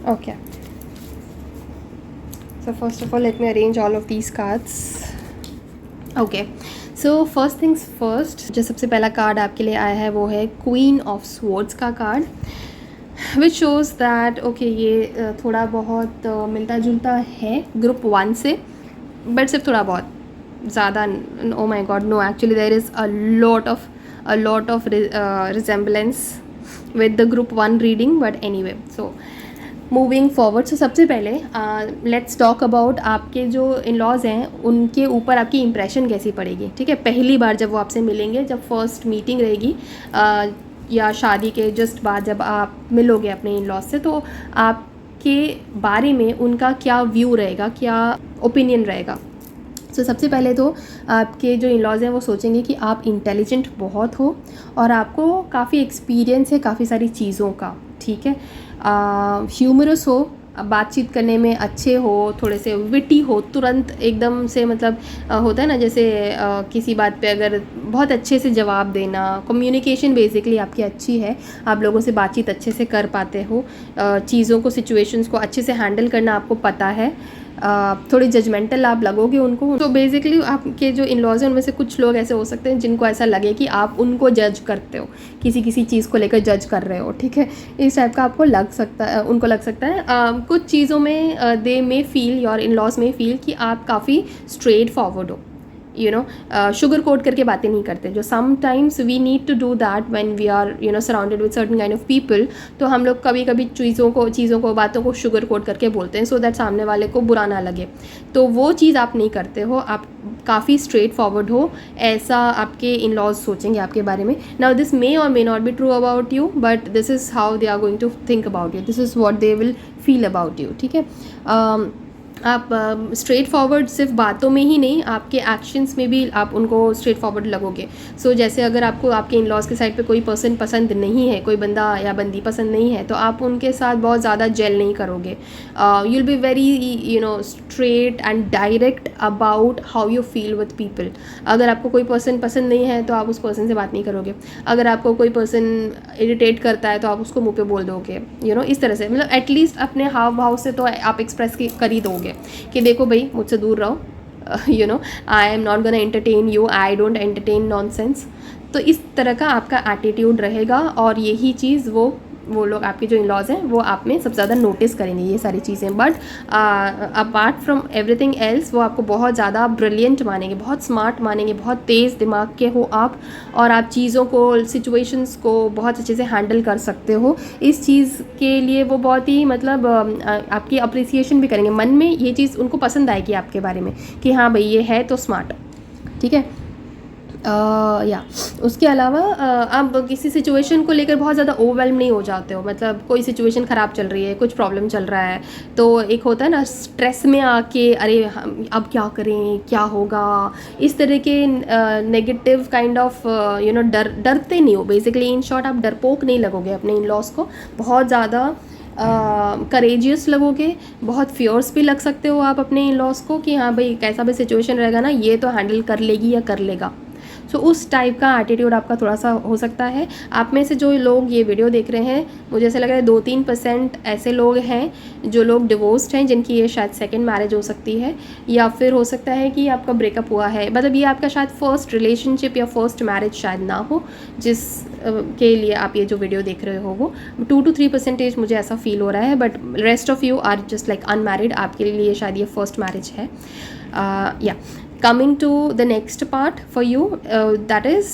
Okay. So first of all, let me arrange all of these cards. Okay. So first things first, जो सबसे पहला card आपके लिए आया है वो है Queen of Swords का card, which shows that okay ये थोड़ा बहुत मिलता जुलता है ग्रुप 1 से, बट सिर्फ थोड़ा बहुत, ज़्यादा. Oh my God no, actually there is a lot of resemblance with the group 1 reading, but any way. So moving forward, so सबसे पहले लेट्स टॉक अबाउट आपके जो इन लॉज हैं उनके ऊपर आपकी इंप्रेशन कैसी पड़ेगी. ठीक है, पहली बार जब वो आपसे मिलेंगे, जब फर्स्ट मीटिंग रहेगी या शादी के जस्ट बाद जब आप मिलोगे अपने इन लॉज से, तो आपके बारे में उनका क्या व्यू रहेगा, क्या ओपिनियन रहेगा. सो सबसे पहले तो आपके जो इन लॉज हैं वो सोचेंगे कि आप इंटेलिजेंट बहुत हो और आपको काफ़ी एक्सपीरियंस है काफ़ी सारी चीज़ों का. ठीक है, ह्यूमरस हो, बातचीत करने में अच्छे हो, थोड़े से विटी हो, तुरंत एकदम से मतलब होता है ना जैसे किसी बात पे अगर बहुत अच्छे से जवाब देना, कम्युनिकेशन बेसिकली आपकी अच्छी है, आप लोगों से बातचीत अच्छे से कर पाते हो, चीज़ों को, सिचुएशंस को अच्छे से हैंडल करना आपको पता है, थोड़ी जजमेंटल आप लगोगे उनको. तो बेसिकली आपके जो इन लॉज हैं उनमें से कुछ लोग ऐसे हो सकते हैं जिनको ऐसा लगे कि आप उनको जज करते हो, किसी चीज़ को लेकर जज कर रहे हो. ठीक है, इस टाइप का आपको लग सकता है, उनको लग सकता है. कुछ चीज़ों में they may feel, your in laws में फील कि आप काफ़ी स्ट्रेट फॉरवर्ड हो, शुगर कोट करके बातें नहीं करते. जो sometimes we need to do that when we are surrounded with certain kind of people. तो हम लोग कभी कभी चीज़ों को बातों को शुगर कोट करके बोलते हैं सो दैट सामने वाले को बुरा ना लगे. तो वो चीज़ आप नहीं करते हो, आप काफ़ी स्ट्रेट फॉरवर्ड हो, ऐसा आपके इन लॉज सोचेंगे आपके बारे में. Now this may or may not be true about you, but this is how they are going to think about you, this is what they will feel about you. ठीक है, आप straight forward सिर्फ बातों में ही नहीं, आपके actions में भी आप उनको स्ट्रेट फॉरवर्ड लगोगे। सो जैसे अगर आपको आपके इन लॉज के साइड पे कोई पर्सन पसंद नहीं है, कोई बंदा या बंदी पसंद नहीं है, तो आप उनके साथ बहुत ज़्यादा जेल नहीं करोगे। You will be very straight and direct about how you feel with people. अगर आपको कोई पर्सन पसंद नहीं है तो आप उस पर्सन से बात नहीं करोगे। अगर आपको कोई पर्सन इरिटेट करता है तो आप उसको मुँह पे बोल दोगे, इस तरह से, मतलब एटलीस्ट अपने हाव भाव से तो आप एक्सप्रेस कर ही दोगे कि देखो भाई मुझसे दूर रहो, I am not gonna entertain you, I don't entertain nonsense. तो इस तरह का आपका एटीट्यूड रहेगा, और यही चीज़ वो लोग आपके जो इन लॉज हैं वो आप में सबसे ज़्यादा नोटिस करेंगे ये सारी चीज़ें। But apart from everything else वो आपको बहुत ज़्यादा ब्रिलियंट मानेंगे, बहुत स्मार्ट मानेंगे, बहुत तेज़ दिमाग के हो आप, और आप चीज़ों को, सिचुएशंस को बहुत अच्छे से हैंडल कर सकते हो। इस चीज़ के लिए वो बहुत ही मतलब आपकी अप्रिसिएशन भी करेंगे, मन में ये चीज़ उनको पसंद आएगी आपके बारे में कि हाँ भाई ये है तो स्मार्ट, ठीक है। या उसके अलावा आप किसी सिचुएशन को लेकर बहुत ज़्यादा ओवरवेल्म नहीं हो जाते हो। मतलब कोई सिचुएशन ख़राब चल रही है, कुछ प्रॉब्लम चल रहा है, तो एक होता है ना स्ट्रेस में आके अरे हम अब क्या करें, क्या होगा, इस तरह के नेगेटिव काइंड ऑफ डरते नहीं हो। बेसिकली इन शॉर्ट आप डरपोक नहीं लगोगे अपने इन लॉज को, बहुत ज़्यादा करेजियस लगोगे, बहुत फियर्स भी लग सकते हो आप अपने इन लॉज को कि हाँ भाई कैसा भी सिचुएशन रहेगा ना ये तो हैंडल कर लेगी या कर लेगा। सो उस टाइप का एटीट्यूड आपका थोड़ा सा हो सकता है। आप में से जो लोग ये वीडियो देख रहे हैं, मुझे ऐसा लग रहा है 2-3% ऐसे लोग हैं जो लोग डिवोर्स्ड हैं, जिनकी ये शायद सेकंड मैरिज हो सकती है, या फिर हो सकता है कि आपका ब्रेकअप हुआ है। मतलब ये आपका शायद फर्स्ट रिलेशनशिप या फर्स्ट मैरिज शायद ना हो, जिस के लिए आप ये जो वीडियो देख रहे हो। वो 2-3% मुझे ऐसा फील हो रहा है, but rest of you are just like unmarried, आपके लिए शायद ये फर्स्ट मैरिज है। या coming to the next part for you, that is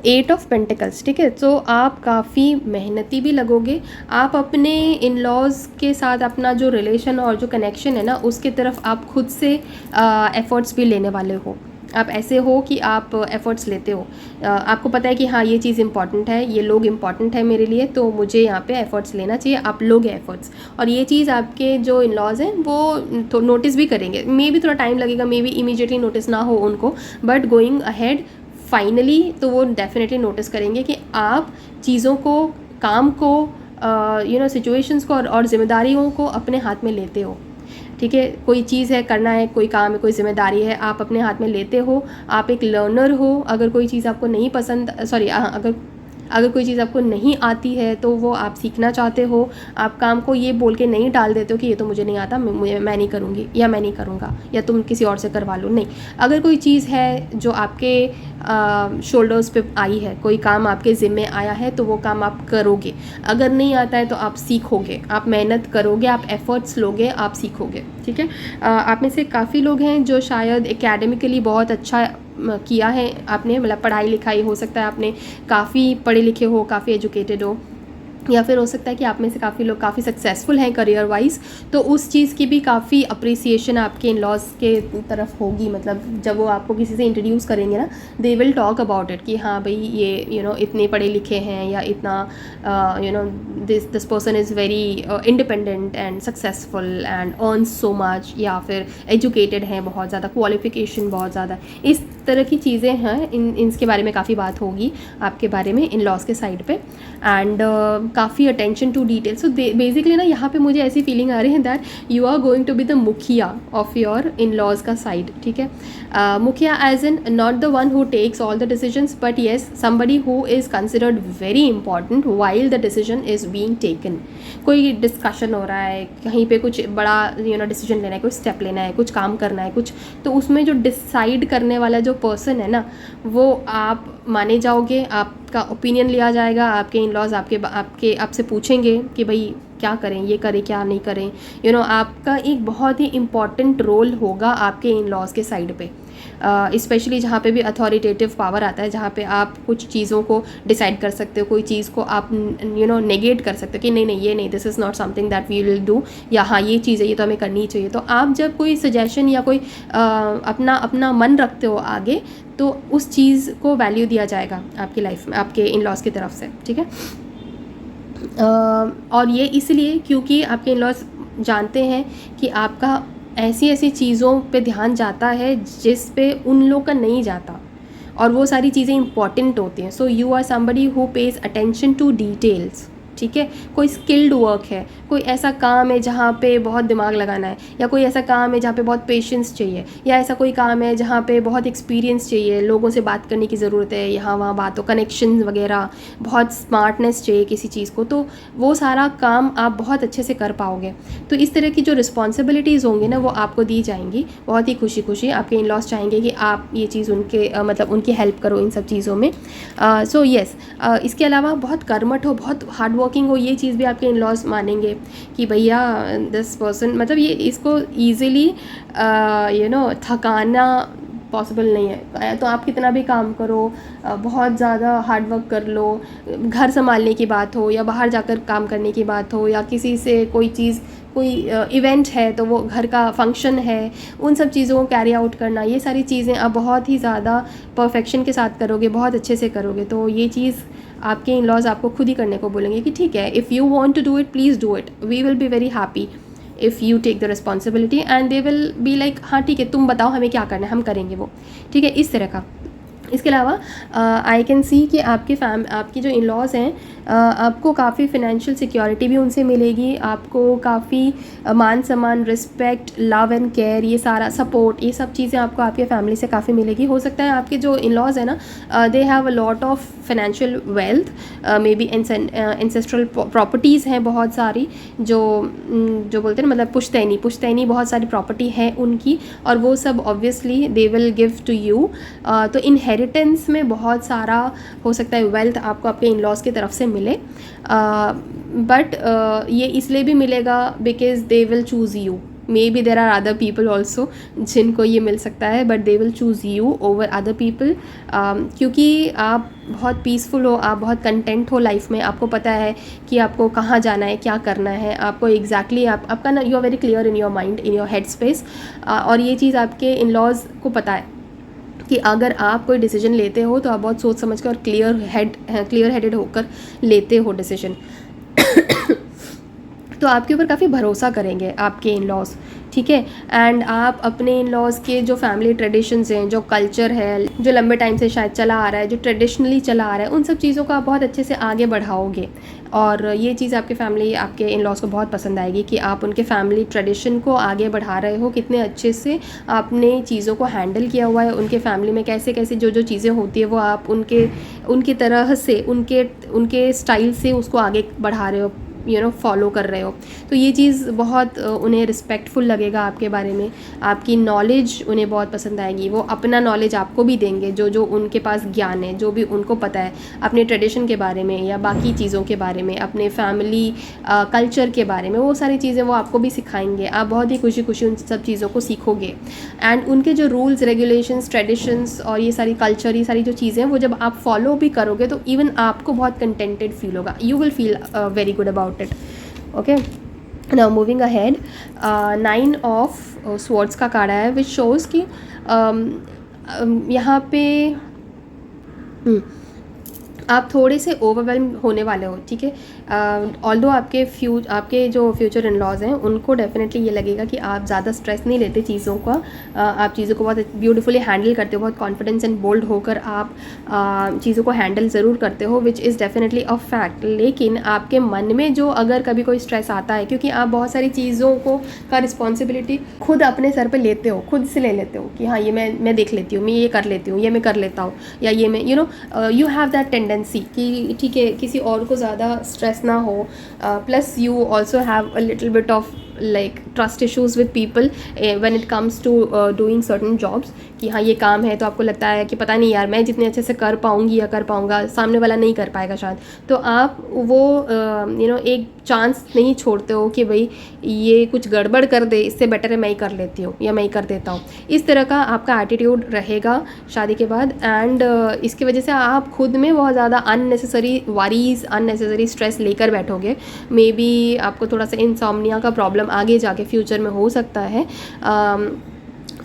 8 of pentacles, ठीक है। तो आप काफ़ी मेहनती भी लगोगे, आप अपने इन लॉज के साथ अपना जो रिलेशन और जो कनेक्शन है ना उसके तरफ आप खुद से एफर्ट्स भी लेने वाले हो। आप ऐसे हो कि आप एफ़र्ट्स लेते हो, आपको पता है कि हाँ ये चीज़ इंपॉर्टेंट है, ये लोग इंपॉर्टेंट है मेरे लिए, तो मुझे यहाँ पे एफ़र्ट्स लेना चाहिए। आप लोगे एफ़र्ट्स, और ये चीज़ आपके जो इन लॉज हैं वो तो नोटिस भी करेंगे। मे भी थोड़ा टाइम लगेगा, मे भी इमीडिएटली नोटिस ना हो उनको, बट गोइंग अहेड फाइनली तो वो डेफिनेटली नोटिस करेंगे कि आप चीज़ों को, काम को, सिचुएशंस को और जिम्मेदारियों को अपने हाथ में लेते हो, ठीक है। कोई चीज़ है, करना है, कोई काम है, कोई जिम्मेदारी है, आप अपने हाथ में लेते हो। आप एक लर्नर हो। अगर कोई चीज़ आपको नहीं पसंद, अगर कोई चीज़ आपको नहीं आती है तो वो आप सीखना चाहते हो। आप काम को ये बोल के नहीं टाल देते हो कि ये तो मुझे नहीं आता, मैं नहीं करूँगी या मैं नहीं करूँगा या तुम किसी और से करवा लो। नहीं, अगर कोई चीज़ है जो आपके शोल्डर्स पे आई है, कोई काम आपके ज़िम्मे आया है, तो वो काम आप करोगे। अगर नहीं आता है तो आप सीखोगे, आप मेहनत करोगे, आप एफ़र्ट्स लोगे, आप सीखोगे, ठीक है। आप में से काफ़ी लोग हैं जो शायद एकेडमिकली बहुत अच्छा किया है आपने, मतलब पढ़ाई लिखाई, हो सकता है आपने काफ़ी पढ़े लिखे हो, काफ़ी एजुकेटेड हो, या फिर हो सकता है कि आप में से काफ़ी लोग काफ़ी सक्सेसफुल हैं करियर वाइज, तो उस चीज़ की भी काफ़ी अप्रिसिएशन आपके इन लॉज के तरफ होगी। मतलब जब वो आपको किसी से इंट्रोड्यूस करेंगे ना, they will talk about it कि हाँ भाई ये इतने पढ़े लिखे हैं, या इतना this person is very independent and successful and earns so much, या फिर एजुकेटेड हैं, बहुत ज़्यादा क्वालिफिकेशन बहुत ज़्यादा, इस तरह की चीज़ें हैं। इसके बारे में काफ़ी बात होगी आपके बारे में इन लॉज के साइड पे, एंड काफ़ी attention to detail. So basically ना यहाँ पे मुझे ऐसी फीलिंग आ रही है that you are going to be the mukhiya of your in laws का साइड, ठीक है। Mukhiya as in not the one who takes all the decisions, but yes somebody who is considered very important while the decision is being taken. कोई discussion हो रहा है, कहीं पे कुछ बड़ा डिसीजन लेना है, कुछ स्टेप लेना है, कुछ काम करना है, कुछ, तो उसमें जो डिसाइड करने वाला जो पर्सन है ना, वो आप माने जाओगे, आपका ओपिनियन लिया जाएगा। आपके इन लॉज आपसे पूछेंगे कि भाई क्या करें, ये करें क्या नहीं करें, आपका एक बहुत ही इम्पॉर्टेंट रोल होगा आपके इन लॉज के साइड पे, स्पेशली जहाँ पे भी अथॉरिटेटिव पावर आता है, जहाँ पे आप कुछ चीज़ों को डिसाइड कर सकते हो, कोई चीज़ को आप नेगेट कर सकते हो कि नहीं ये नहीं, this is not something that we will do, या हाँ ये चीज़ है, ये तो हमें करनी चाहिए। तो आप जब कोई सजेशन या कोई अपना मन रखते हो आगे, तो उस चीज़ को वैल्यू दिया जाएगा आपकी लाइफ में, आपके इन लॉज की तरफ से, ठीक है। और ये इसलिए क्योंकि आपके इन लॉज जानते हैं कि आपका ऐसी ऐसी चीज़ों पे ध्यान जाता है जिस पे उन लोग का नहीं जाता, और वो सारी चीज़ें इंपॉर्टेंट होती हैं. So you are somebody who pays attention to details. ठीक है, कोई स्किल्ड वर्क है, कोई ऐसा काम है जहाँ पे बहुत दिमाग लगाना है, या कोई ऐसा काम है जहाँ पे बहुत पेशेंस चाहिए, या ऐसा कोई काम है जहाँ पे बहुत एक्सपीरियंस चाहिए, लोगों से बात करने की ज़रूरत है, यहाँ वहाँ बातों कनेक्शन वगैरह, बहुत स्मार्टनेस चाहिए किसी चीज़ को, तो वो सारा काम आप बहुत अच्छे से कर पाओगे. तो इस तरह की जो रिस्पॉन्सिबिलिटीज़ होंगी ना वो आपको दी जाएंगी बहुत ही खुशी खुशी. आपके इन लॉज चाहेंगे कि आप ये चीज़ उनके मतलब उनकी हेल्प करो इन सब चीज़ों में. सो येस, इसके अलावा बहुत कर्मठ हो, बहुत हार्ड वर्किंग हो, ये चीज़ भी आपके इन लॉज मानेंगे कि भैया दिस पर्सन, मतलब ये इसको ईज़िली थकाना पॉसिबल नहीं है. तो आप कितना भी काम करो, बहुत ज़्यादा हार्ड वर्क कर लो, घर संभालने की बात हो या बाहर जाकर काम करने की बात हो, या किसी से कोई चीज़, कोई इवेंट है तो वो घर का फंक्शन है, उन सब चीज़ों को कैरी आउट करना, ये सारी चीज़ें आप बहुत ही ज़्यादा परफेक्शन के साथ करोगे, बहुत अच्छे से करोगे. तो ये चीज़ आपके इन लॉज आपको खुद ही करने को बोलेंगे कि ठीक है, if you want to do it please do it, we will be very happy if you take the responsibility, and they will be like हाँ ठीक है, तुम बताओ हमें क्या करना है, हम करेंगे वो. ठीक है, इस तरह का. इसके अलावा आई कैन सी कि आपकी जो इन लॉज हैं, आपको काफ़ी फिनेंशियल सिक्योरिटी भी उनसे मिलेगी, आपको काफ़ी मान सम्मान, रिस्पेक्ट, लव एंड केयर, ये सारा सपोर्ट, ये सब चीज़ें आपको आपके फैमिली से काफ़ी मिलेगी. हो सकता है आपके जो इन लॉज हैं ना, they have a lot of financial wealth, may be ancestral properties हैं बहुत सारी, जो बोलते हैं ना, मतलब पुश्तैनी बहुत सारी प्रॉपर्टी है उनकी, और वो सब obviously they will give to you. तो इनहेरिटेंस में बहुत सारा हो सकता है वेल्थ आपको आपके इन लॉज की तरफ से मिले, बट ये इसलिए भी मिलेगा because they will choose you. May be there are other people also जिनको ये मिल सकता है, but they will choose you over other people, क्योंकि आप बहुत पीसफुल हो, आप बहुत कंटेंट हो लाइफ में, आपको पता है कि आपको कहाँ जाना है, क्या करना है, आपको एग्जैक्टली आपका ना, you are very clear in your mind, in your head space, और ये चीज़ आपके इन लॉज को पता है कि अगर आप कोई डिसीजन लेते हो तो आप बहुत सोच समझ कर और क्लियर हेडेड होकर लेते हो डिसीजन. तो आपके ऊपर काफ़ी भरोसा करेंगे आपके इन लॉज. ठीक है, एंड आप अपने इन लॉज के जो फैमिली ट्रेडिशंस हैं, जो कल्चर है, जो लंबे टाइम से शायद चला आ रहा है, जो ट्रेडिशनली चला आ रहा है, उन सब चीज़ों को आप बहुत अच्छे से आगे बढ़ाओगे. और ये चीज़ आपके फैमिली, आपके इन लॉज को बहुत पसंद आएगी कि आप उनके फैमिली ट्रेडिशन को आगे बढ़ा रहे हो, कितने अच्छे से आपने चीज़ों को हैंडल किया हुआ है. उनके फैमिली में कैसे कैसे जो चीज़ें होती है वो आप उनकी तरह से, उनके स्टाइल से उसको आगे बढ़ा रहे हो, फॉलो कर रहे हो. तो ये चीज़ बहुत उन्हें रिस्पेक्टफुल लगेगा आपके बारे में. आपकी नॉलेज उन्हें बहुत पसंद आएगी, वो अपना नॉलेज आपको भी देंगे, जो उनके पास ज्ञान है, जो भी उनको पता है अपने ट्रेडिशन के बारे में या बाकी चीज़ों के बारे में, अपने फैमिली कल्चर के बारे में, वो सारी चीज़ें वो आपको भी सिखाएंगे. आप बहुत ही खुशी खुशी उन सब चीज़ों को सीखोगे. एंड उनके जो रूल्स, रेगुलेशंस, ट्रेडिशंस और ये सारी कल्चर, ये सारी जो चीज़ें हैं, वो जब आप फॉलो भी करोगे तो इवन आपको बहुत कंटेंटेड फील होगा. You will feel very good about it. Okay, now moving ahead, 9 of swords का कार्ड है which shows कि यहाँ पे आप थोड़े से ओवरवेल्म होने वाले हो. ठीक है, ऑल्दो आपके जो फ्यूचर इन लॉज हैं उनको डेफिनेटली ये लगेगा कि आप ज़्यादा स्ट्रेस नहीं लेते चीज़ों का, आप चीज़ों को बहुत ब्यूटीफुली हैंडल करते हो, बहुत कॉन्फिडेंस एंड बोल्ड होकर आप चीज़ों को हैंडल ज़रूर करते हो, which is definitely a fact. लेकिन आपके मन में जो अगर कभी कोई स्ट्रेस आता है, क्योंकि आप बहुत सारी चीज़ों का रिस्पॉन्सिबिलिटी खुद अपने सर पर लेते हो, खुद से ले लेते हो कि हाँ ये मैं देख लेती हूँ, मैं ये कर लेती हूँ, ये मैं कर लेता हूँ, या ये मैं यू हैव दैट टेंडेंसी कि ठीक है किसी और को ज़्यादा स्ट्रेस ना हो. Plus you also have a little bit of like trust issues with people when it comes to doing certain jobs, कि हाँ ये काम है तो आपको लगता है कि पता नहीं यार मैं जितने अच्छे से कर पाऊँगी या कर पाऊँगा, सामने वाला नहीं कर पाएगा शायद, तो आप वो एक चांस नहीं छोड़ते हो कि भाई ये कुछ गड़बड़ कर दे, इससे बेटर है मैं ही कर लेती हूँ या मैं ही कर देता हूँ. इस तरह का आपका एटीट्यूड रहेगा शादी के बाद. एंड इसकी वजह से आप खुद में बहुत ज़्यादा अननेसेसरी वरीज, अननेसेसरी स्ट्रेस लेकर बैठोगे. मे बी आपको थोड़ा सा इंसोम्निया का प्रॉब्लम आगे जाके फ्यूचर में हो सकता है.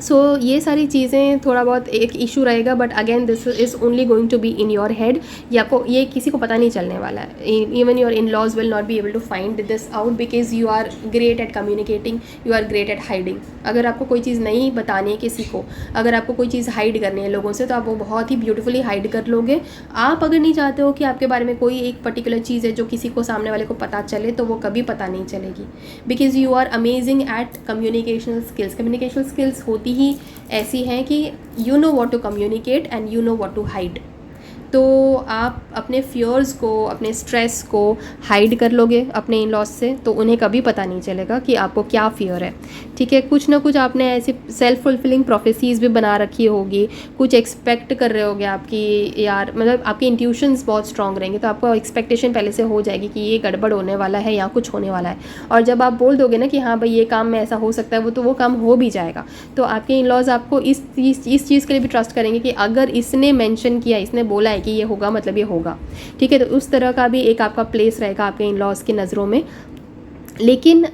सो ये सारी चीज़ें थोड़ा बहुत एक इशू रहेगा, but again this is only going to be in your head. ये आपको, ये किसी को पता नहीं चलने वाला है। Even your in laws will not be able to find this out because you are great at communicating, you are great at hiding. अगर आपको कोई चीज़ नहीं बतानी है किसी को, अगर आपको कोई चीज़ हाइड करनी है लोगों से, तो आप वो बहुत ही ब्यूटीफुली हाइड कर लोगे। आप अगर नहीं चाहते हो कि आपके बारे में कोई एक पर्टिकुलर चीज़ है जो किसी को, सामने वाले को पता चले, तो वो कभी पता नहीं चलेगी, because you are amazing at communicational skills. Communicational skills होती ही ऐसी हैं कि you know what to communicate and you know what to hide. तो आप अपने फियर्स को, अपने स्ट्रेस को हाइड कर लोगे अपने इन लॉज से, तो उन्हें कभी पता नहीं चलेगा कि आपको क्या फियर है। ठीक है, कुछ ना कुछ आपने ऐसी सेल्फ फुलफिलिंग प्रोफेसीज भी बना रखी होगी, कुछ एक्सपेक्ट कर रहे होगे आपकी, यार मतलब आपके इंट्यूशंस बहुत स्ट्रांग रहेंगे, तो आपको एक्सपेक्टेशन पहले से हो जाएगी कि ये गड़बड़ होने वाला है या कुछ होने वाला है। और जब आप बोल दोगे ना कि हाँ भाई ये काम में ऐसा हो सकता है, वो तो वो काम हो भी जाएगा। तो आपके इन लॉज आपको इस चीज़ के लिए भी ट्रस्ट करेंगे कि अगर इसने मेंशन किया, इसने बोला है कि ये होगा, मतलब ये होगा। ठीक है, तो उस तरह का भी एक आपका प्लेस रहेगा आपके इन लॉज की नज़रों में। लेकिन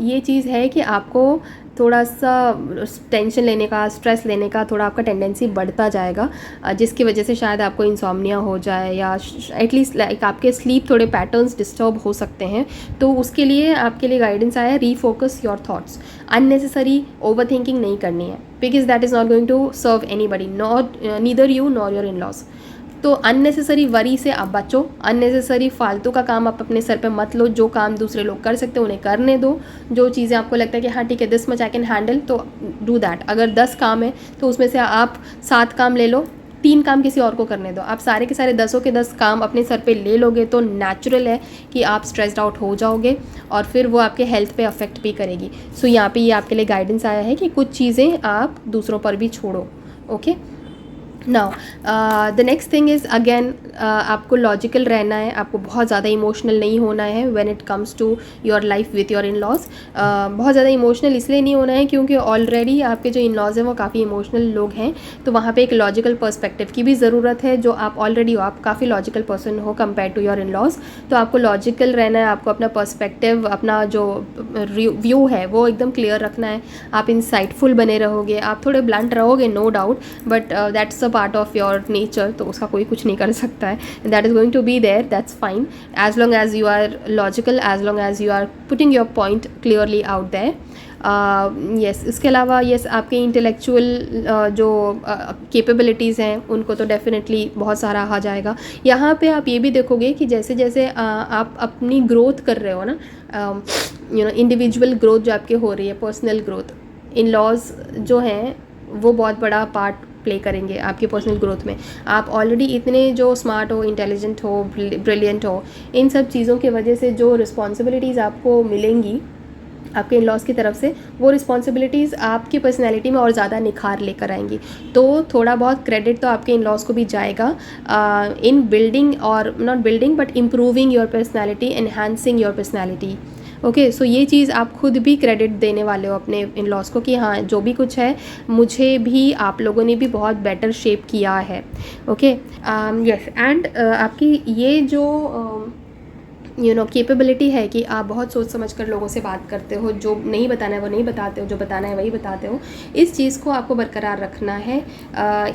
ये चीज़ है कि आपको थोड़ा सा टेंशन लेने का, स्ट्रेस लेने का थोड़ा आपका टेंडेंसी बढ़ता जाएगा, जिसकी वजह से शायद आपको इंसोम्निया हो जाए, या एटलीस्ट लाइक आपके स्लीप थोड़े पैटर्न्स डिस्टर्ब हो सकते हैं। तो उसके लिए आपके लिए गाइडेंस आया है, refocus your thoughts. Unnecessary over thinking नहीं करनी है, because that is not going to serve anybody, not neither you nor your in laws. तो अननेसेसरी वरी से आप बचो, अननेसेसरी फालतू का काम आप अपने सर पे मत लो। जो काम दूसरे लोग कर सकते हैं उन्हें करने दो। जो चीज़ें आपको लगता है कि हाँ ठीक है, this much I can handle, तो डू दैट। अगर 10 काम है तो उसमें से आप 7 काम ले लो, 3 काम किसी और को करने दो। आप सारे के सारे 10 के 10 काम अपने सर पे ले लोगे तो नेचुरल है कि आप स्ट्रेस्ड आउट हो जाओगे, और फिर वो आपके हेल्थ पे अफेक्ट भी करेगी। सो यहाँ पे ये आपके लिए गाइडेंस आया है कि कुछ चीज़ें आप दूसरों पर भी छोड़ो। Okay, now the next thing is again, आपको लॉजिकल रहना है, आपको बहुत ज़्यादा इमोशनल नहीं होना है when it comes to your life with your in laws. बहुत ज़्यादा इमोशनल इसलिए नहीं होना है क्योंकि ऑलरेडी आपके जो इन लॉज हैं वो काफ़ी इमोशनल लोग हैं, तो वहाँ पे एक लॉजिकल पर्सपेक्टिव की भी ज़रूरत है। जो आप ऑलरेडी हो, आप काफ़ी लॉजिकल पर्सन हो compare to your in laws, तो आपको लॉजिकल रहना है, आपको अपना पर्सपेक्टिव, अपना जो व्यू है वो एकदम क्लियर रखना है। आप इंसाइटफुल बने रहोगे, आप थोड़े ब्लंट रहोगे no doubt, but that's part of your nature, तो उसका कोई कुछ नहीं कर सकता है। That is going to be there, that's fine, as long as you are logical, as long as you are putting your point clearly out there. Yes, इसके अलावा येस, आपके इंटेलेक्चुअल जो कैपेबिलिटीज़ हैं उनको तो डेफिनेटली बहुत सारा आ जाएगा। यहाँ पे आप ये भी देखोगे कि जैसे जैसे आप अपनी ग्रोथ कर रहे हो ना, यू नो इंडिविजुअल ग्रोथ जो आपके हो रही है, पर्सनल ग्रोथ, इन लॉज जो हैं वो बहुत बड़ा पार्ट प्ले करेंगे आपकी पर्सनल ग्रोथ में। आप ऑलरेडी इतने जो स्मार्ट हो, इंटेलिजेंट हो, ब्रिलियंट हो, इन सब चीज़ों की वजह से जो रिस्पॉन्सिबिलिटीज़ आपको मिलेंगी आपके इन लॉज की तरफ से, वो रिस्पॉन्सिबिलिटीज़ आपकी पर्सनैलिटी में और ज़्यादा निखार लेकर आएंगी। तो थोड़ा बहुत क्रेडिट तो आपके इन लॉज को भी जाएगा इन बिल्डिंग, और not building but improving your personality, enhancing your personality. Okay, so ये चीज़ आप खुद भी क्रेडिट देने वाले हो अपने इन लॉज को कि हाँ जो भी कुछ है मुझे भी आप लोगों ने भी बहुत बेटर शेप किया है। ओके, यस, एंड आपकी ये जो यू नो कैपेबिलिटी है कि आप बहुत सोच समझ कर लोगों से बात करते हो, जो नहीं बताना है वो नहीं बताते हो, जो बताना है वही बताते हो। इस चीज़ को आपको बरकरार रखना है।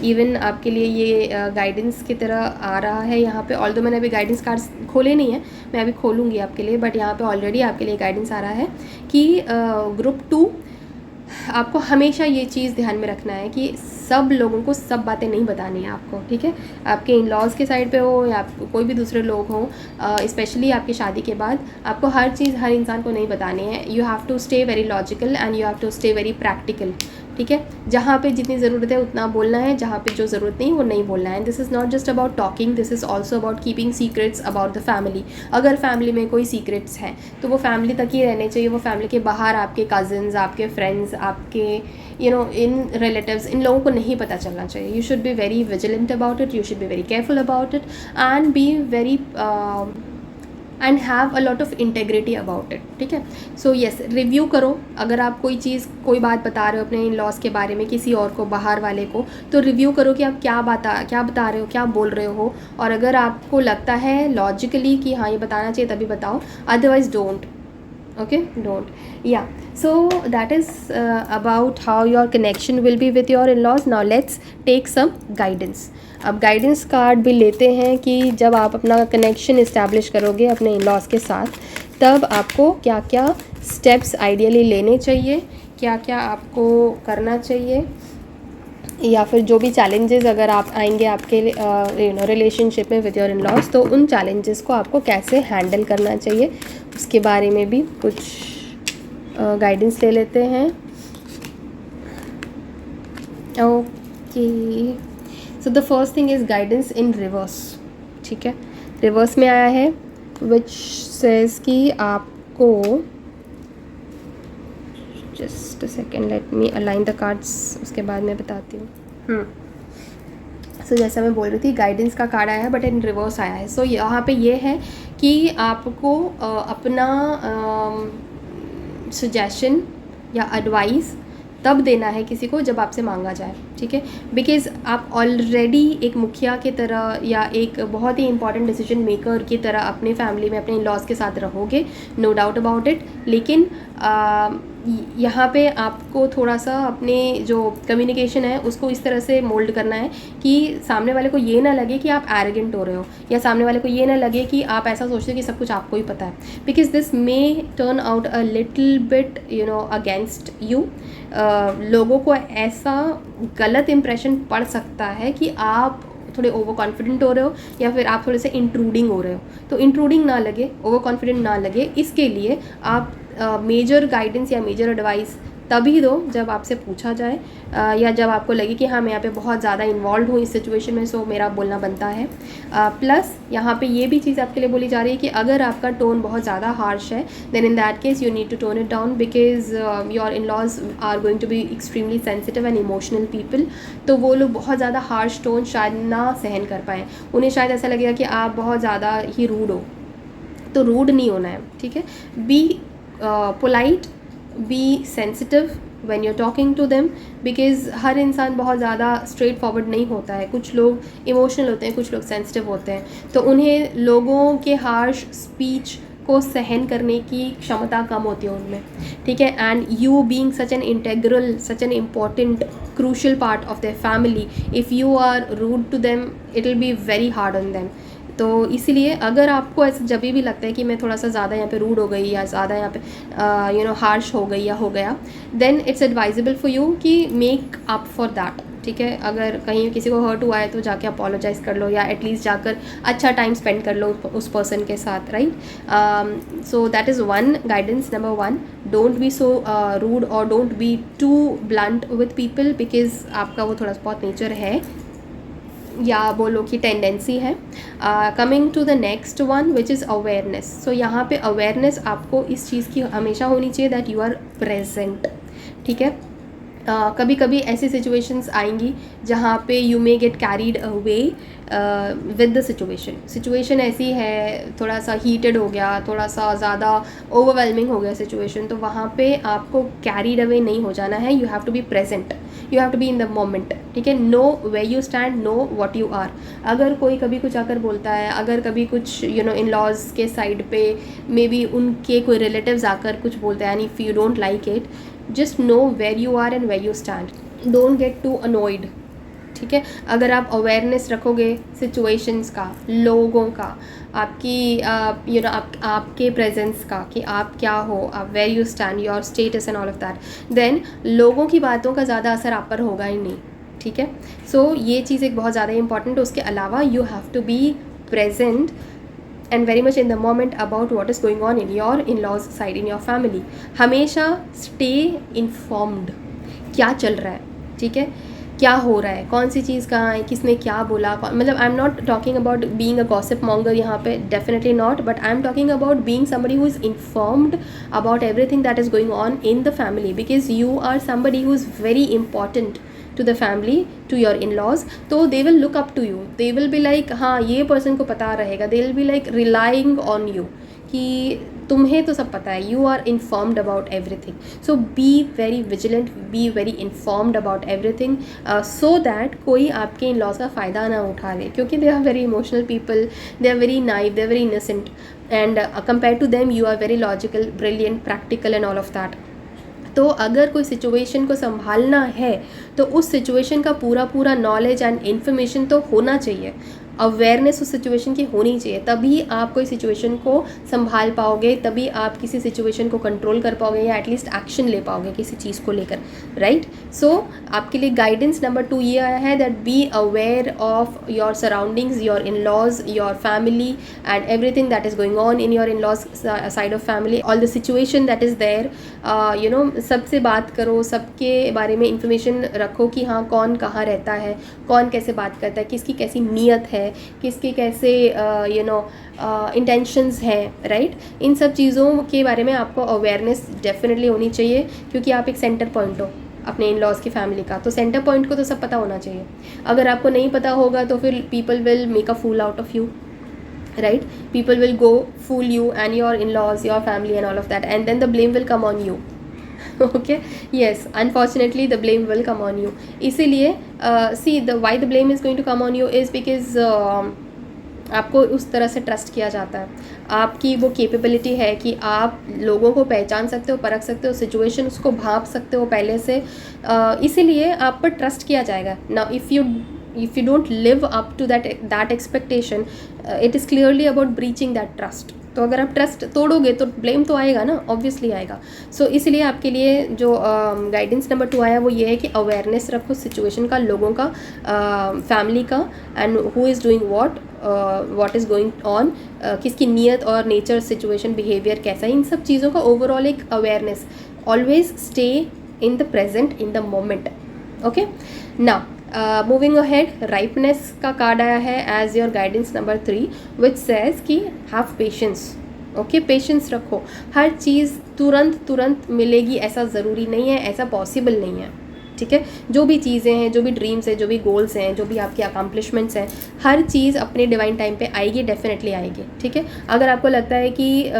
इवन आपके लिए ये गाइडेंस की तरह आ रहा है यहाँ पे, ऑल्दो मैंने अभी गाइडेंस कार्ड्स खोले नहीं है, मैं अभी खोलूँगी आपके लिए, बट यहाँ पे ऑलरेडी आपके लिए गाइडेंस आ रहा है कि ग्रुप 2 आपको हमेशा ये चीज़ ध्यान में रखना है कि सब लोगों को सब बातें नहीं बतानी है आपको। ठीक है, आपके इन लॉज के साइड पे हो या कोई भी दूसरे लोग हों, स्पेशली आपकी शादी के बाद आपको हर चीज़ हर इंसान को नहीं बतानी है। You have to stay very logical and you have to stay very practical. ठीक है, जहाँ पे जितनी ज़रूरत है उतना बोलना है, जहाँ पे जो ज़रूरत नहीं वो नहीं बोलना है। This is not just about talking, this is also about keeping secrets about the family. अगर फैमिली में कोई सीक्रेट्स हैं तो वो फैमिली तक ही रहने चाहिए, वो फैमिली के बाहर आपके कज़न्स, आपके फ्रेंड्स, आपके यू नो इन रिलेटिव्स, इन लोगों को नहीं पता चलना चाहिए। You should be very vigilant about it, you should be very careful about it and be very and have a lot of integrity about it. ठीक है, सो येस, रिव्यू करो। अगर आप कोई चीज़, कोई बात बता रहे हो अपने इन लॉज के बारे में किसी और को, बाहर वाले को, तो रिव्यू करो कि आप क्या बता रहे हो, क्या बोल रहे हो। और अगर आपको लगता है लॉजिकली कि हाँ ये बताना चाहिए तभी बताओ, otherwise don't. okay, don't. Yeah, so that is about how your connection will be with your in-laws. Now let's take some guidance. अब गाइडेंस कार्ड भी लेते हैं कि जब आप अपना कनेक्शन इस्टेब्लिश करोगे अपने इन-लॉज के साथ, तब आपको क्या क्या स्टेप्स आइडियली लेने चाहिए, क्या क्या आपको करना चाहिए, या फिर जो भी चैलेंजेस अगर आप आएंगे आपके रिलेशनशिप में विद योर इन लॉज, तो उन चैलेंजेस को आपको कैसे हैंडल करना चाहिए, उसके बारे में भी कुछ गाइडेंस ले लेते हैं. Okay, so the first thing is guidance in reverse. ठीक है, रिवर्स में आया है विच सेज कि आपको, just a second, let me align the cards, उसके बाद मैं बताती हूँ. सो जैसा मैं बोल रही थी, गाइडेंस का कार्ड आया है बट इन रिवर्स आया है. सो यहाँ पे ये है कि आपको अपना सजेशन या एडवाइस तब देना है किसी को जब आपसे मांगा जाए. ठीक है, बिकॉज़ आप ऑलरेडी एक मुखिया की तरह या एक बहुत ही इंपॉर्टेंट डिसीजन मेकर की तरह अपने फैमिली में अपने इन लॉज के साथ रहोगे, नो डाउट अबाउट इट. लेकिन यहाँ पे आपको थोड़ा सा अपने जो कम्युनिकेशन है उसको इस तरह से मोल्ड करना है कि सामने वाले को ये ना लगे कि आप एरोगेंट हो रहे हो, या सामने वाले को ये ना लगे कि आप ऐसा सोचते हो कि सब कुछ आपको ही पता है. Because this may turn out a little bit against you. लोगों को ऐसा गलत इम्प्रेशन पड़ सकता है कि आप थोड़े ओवर कॉन्फिडेंट हो रहे हो, या फिर आप थोड़े से इंट्रूडिंग हो रहे हो. तो इंट्रूडिंग ना लगे, ओवर कॉन्फिडेंट ना लगे, इसके लिए आप मेजर गाइडेंस या मेजर एडवाइस तभी दो जब आपसे पूछा जाए, या जब आपको लगे कि हाँ मैं यहाँ पे बहुत ज़्यादा इन्वॉल्व हूँ इस सिचुएशन में, सो मेरा बोलना बनता है. प्लस यहाँ पे ये भी चीज़ आपके लिए बोली जा रही है कि अगर आपका टोन बहुत ज़्यादा हार्श है, then in that case you need to tone it down, because your in laws are going to be extremely sensitive and emotional people. तो वो लोग बहुत ज़्यादा हार्श टोन शायद ना सहन कर पाएँ. उन्हें शायद ऐसा लगेगा कि आप बहुत ज़्यादा ही रूड हो. तो रूड नहीं होना है. ठीक है, be polite, be sensitive when you are talking to them, because हर इंसान बहुत ज़्यादा स्ट्रेट फॉरवर्ड नहीं होता है. कुछ लोग इमोशनल होते हैं, कुछ लोग सेंसिटिव होते हैं, तो उन्हें लोगों के हार्श स्पीच को सहन करने की क्षमता कम होती है उनमें. ठीक है, and you being such an integral, such an important crucial part of their family, if you are rude to them it will be very hard on them. तो इसीलिए अगर आपको ऐसा जब भी लगता है कि मैं थोड़ा सा ज़्यादा यहाँ पे रूड हो गई, या ज़्यादा यहाँ पे हार्श हो गई या हो गया, then it's advisable for you कि मेक अप फॉर दैट. ठीक है, अगर कहीं किसी को हर्ट हुआ है तो जाके अपोलोजाइज़ कर लो, या एटलीस्ट जाकर अच्छा टाइम स्पेंड कर लो उस पर्सन के साथ, right. So that is one guidance number 1. Don't be so rude और don't be too blunt with people, because आपका वो थोड़ा बहुत नेचर है, या बोलो कि टेंडेंसी है. Coming to the next one which is awareness. So यहाँ पे अवेयरनेस आपको इस चीज़ की हमेशा होनी चाहिए दैट यू आर प्रेजेंट. ठीक है, कभी कभी ऐसी सिचुएशंस आएंगी जहाँ पे you may get carried away with the situation ऐसी है, थोड़ा सा हीटेड हो गया, थोड़ा सा ज़्यादा ओवरवेलमिंग हो गया सिचुएशन, तो वहाँ पे आपको कैरीड अवे नहीं हो जाना है. You have to be present, you have to be in the moment. ठीक है, know way you stand, know what you are. अगर कोई कभी कुछ आकर बोलता है, अगर कभी कुछ इन लॉज के साइड पे मे बी उनके कोई रिलेटिव्स आकर कुछ बोलते हैं, and if you don't like it, just know where you are and where you stand. Don't get too annoyed. ठीक है, अगर आप अवेयरनेस रखोगे सिचुएशंस का, लोगों का, आपकी आपके प्रेजेंस का, कि आप क्या हो, आप where you stand, your status and all of that, then लोगों की बातों का ज़्यादा असर आप पर होगा ही नहीं. ठीक है, सो ये चीज़ एक बहुत ज़्यादा इंपॉर्टेंट. उसके अलावा you have to be present and very much in the moment about what is going on in your in-laws side, in your family. हमेशा stay informed, क्या चल रहा है. ठीक है, क्या हो रहा है, कौन सी चीज़ कहाँ है, किसने क्या बोला, मतलब I am not talking about being a gossip monger यहाँ पे, definitely not, but I am talking about being somebody who is informed about everything that is going on in the family, because you are somebody who is very important to the family, to your in-laws. तो they will look up to you, they will be like हाँ ये person को पता रहेगा, they will be like relying on you कि तुम्हें तो सब पता है, you are informed about everything. So be very vigilant, be very informed about everything, so that कोई आपके इन लॉज का फ़ायदा ना उठा ले, क्योंकि they are very emotional people, they are very naive, they are very innocent, and compare to them you are very logical, brilliant, practical and all of that. तो अगर कोई सिचुएशन को संभालना है तो उस सिचुएशन का पूरा पूरा नॉलेज एंड इन्फॉर्मेशन तो होना चाहिए, अवेयरनेस उस सिचुएशन की होनी चाहिए, तभी आप कोई सिचुएशन को संभाल पाओगे, तभी आप किसी सिचुएशन को कंट्रोल कर पाओगे या एटलीस्ट एक्शन ले पाओगे किसी चीज़ को लेकर, राइट. सो आपके लिए गाइडेंस नंबर 2 ये आया है that be aware of your surroundings, your in laws, your family and everything that is going on in your in laws side of family, all the situation that is there. You know, सबसे बात करो, सबके बारे में information रखो कि हाँ कौन कहाँ रहता है, कौन कैसे बात करता है, किसकी कैसी नीयत है, किसके कैसे यू नो इंटेंशंस हैं, राइट. इन सब चीज़ों के बारे में आपको अवेयरनेस डेफिनेटली होनी चाहिए, क्योंकि आप एक सेंटर पॉइंट हो अपने इन लॉज की फैमिली का, तो सेंटर पॉइंट को तो सब पता होना चाहिए. अगर आपको नहीं पता होगा तो फिर people will make a fool out of you, right? People will go fool you and your in-laws, your family and all of that, and then the blame will come on you. Okay, yes, unfortunately the blame will come on you. इसीलिए see the why the blame is going to come on you is because आपको उस तरह से trust किया जाता है, आपकी वो कैपेबिलिटी है कि आप लोगों को पहचान सकते हो, परख सकते हो, सिचुएशन उसको भाप सकते हो पहले से, इसीलिए आप पर ट्रस्ट किया जाएगा. Now if you don't live up to that expectation, it is clearly about breaching that trust. तो अगर आप ट्रस्ट तोड़ोगे तो ब्लेम तो आएगा ना, ऑब्वियसली आएगा. सो इसलिए आपके लिए जो गाइडेंस नंबर 2 आया वो ये है कि अवेयरनेस रखो सिचुएशन का, लोगों का, फैमिली का, and who is doing what is going on, किसकी नीयत और नेचर, सिचुएशन, बिहेवियर कैसा है, इन सब चीज़ों का ओवरऑल एक awareness. Always stay in the present, in the moment. Okay, now moving ahead, ripeness का कार्ड आया है as your guidance number 3 which says कि हैव पेशेंस. ओके, पेशेंस रखो. हर चीज़ तुरंत मिलेगी ऐसा ज़रूरी नहीं है, ऐसा पॉसिबल नहीं है, ठीक है. जो भी चीज़ें हैं, जो भी ड्रीम्स हैं, जो भी गोल्स हैं, जो भी आपके अकम्पलिशमेंट्स हैं, हर चीज़ अपने डिवाइन टाइम पे आएगी, डेफिनेटली आएगी, ठीक है. अगर आपको लगता है कि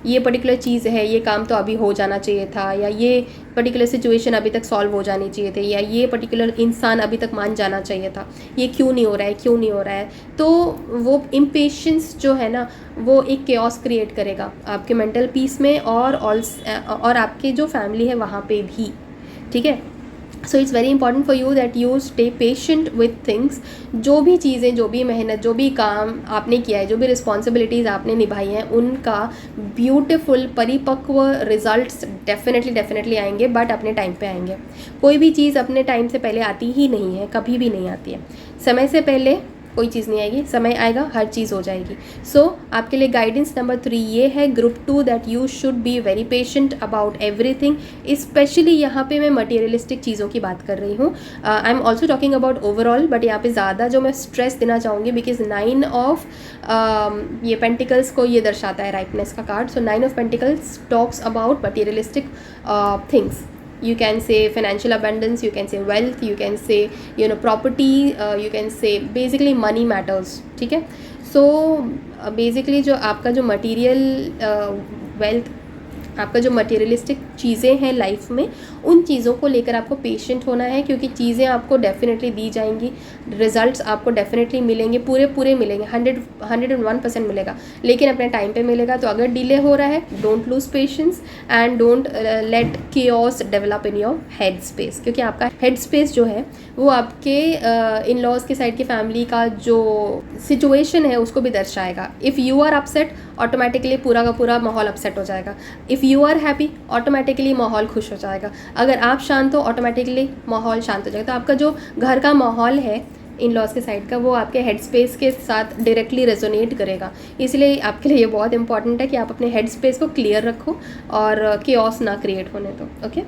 ये पर्टिकुलर चीज़ है, ये काम तो अभी हो जाना चाहिए था, या ये पर्टिकुलर सिचुएशन अभी तक सॉल्व हो जानी चाहिए थी, या ये पर्टिकुलर इंसान अभी तक मान जाना चाहिए था, ये क्यों नहीं हो रहा है, तो वो इम्पेशेंस जो है ना वो एक केओस क्रिएट करेगा आपके मेंटल पीस में और आपके जो फैमिली है वहाँ पे भी, ठीक है. So it's very important for you that you stay patient with things. जो भी चीज़ें, जो भी मेहनत, जो भी काम आपने किया है, जो भी रिस्पॉन्सिबिलिटीज़ आपने निभाई हैं, उनका ब्यूटिफुल परिपक्व रिजल्ट्स डेफिनेटली आएंगे, बट अपने टाइम पे आएंगे. कोई भी चीज़ अपने टाइम से पहले आती ही नहीं है, कभी भी नहीं आती है. समय से पहले कोई चीज़ नहीं आएगी, समय आएगा हर चीज़ हो जाएगी. सो आपके लिए गाइडेंस नंबर 3 ये है, group 2, that you should be very patient about everything. Specially यहाँ पे मैं मटेरियलिस्टिक चीज़ों की बात कर रही हूँ. I am also talking about overall, but यहाँ पे ज़्यादा जो मैं स्ट्रेस देना चाहूँगी, बिकॉज 9 ऑफ ये पेंटिकल्स को ये दर्शाता है राइपनेस का card. So 9 of pentacles talks about materialistic things. You can say financial abundance, you can say wealth, you can say property, you can say basically money matters, ठीक है. So basically जो आपका जो material wealth, आपका जो materialistic चीज़ें हैं life में, उन चीज़ों को लेकर आपको पेशेंट होना है, क्योंकि चीज़ें आपको डेफिनेटली दी जाएंगी, रिजल्ट्स आपको डेफिनेटली मिलेंगे, पूरे मिलेंगे, 101% मिलेगा, लेकिन अपने टाइम पे मिलेगा. तो अगर डिले हो रहा है, don't lose patience and don't let chaos develop in your head space, क्योंकि आपका हेड स्पेस जो है वो आपके इन लॉज के साइड की फैमिली का जो सिचुएशन है उसको भी दर्शाएगा. If you are upset, automatically पूरा का पूरा माहौल अपसेट हो जाएगा. If you are happy, automatically माहौल खुश हो जाएगा. अगर आप शांत हो, ऑटोमेटिकली माहौल शांत हो जाएगा. तो आपका जो घर का माहौल है इन लॉज के साइड का, वो आपके हेड स्पेस के साथ डायरेक्टली रेजोनेट करेगा. इसलिए आपके लिए ये बहुत इंपॉर्टेंट है कि आप अपने हेड स्पेस को क्लियर रखो और केओस ना क्रिएट होने दो. ओके,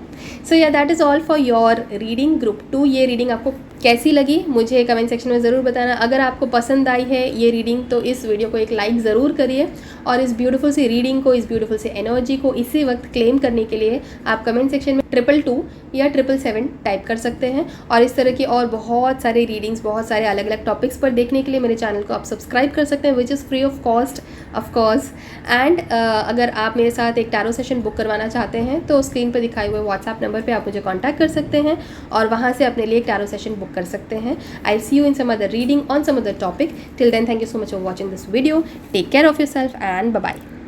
सो या that is all for your reading group 2. ये रीडिंग आपको कैसी लगी मुझे कमेंट सेक्शन में ज़रूर बताना। अगर आपको पसंद आई है ये रीडिंग तो इस वीडियो को एक लाइक ज़रूर करिए, और इस ब्यूटीफुल सी रीडिंग को, इस ब्यूटीफुल सी एनर्जी को इसी वक्त क्लेम करने के लिए आप कमेंट सेक्शन में 222 या 777 टाइप कर सकते हैं। और इस तरह की और बहुत सारे रीडिंग्स, बहुत सारे अलग अलग टॉपिक्स पर देखने के लिए मेरे चैनल को आप सब्सक्राइब कर सकते हैं, which is free of cost of course. And अगर आप मेरे साथ एक टैरो सेशन बुक करवाना चाहते हैं तो स्क्रीन पर दिखाए हुए व्हाट्सएप नंबर पे आप मुझे कांटेक्ट कर सकते हैं और वहाँ से अपने लिए एक टैरो सेशन बुक कर सकते हैं। I see you in some other reading on some other topic. Till then, thank you so much for watching this video. Take care of yourself and bye bye.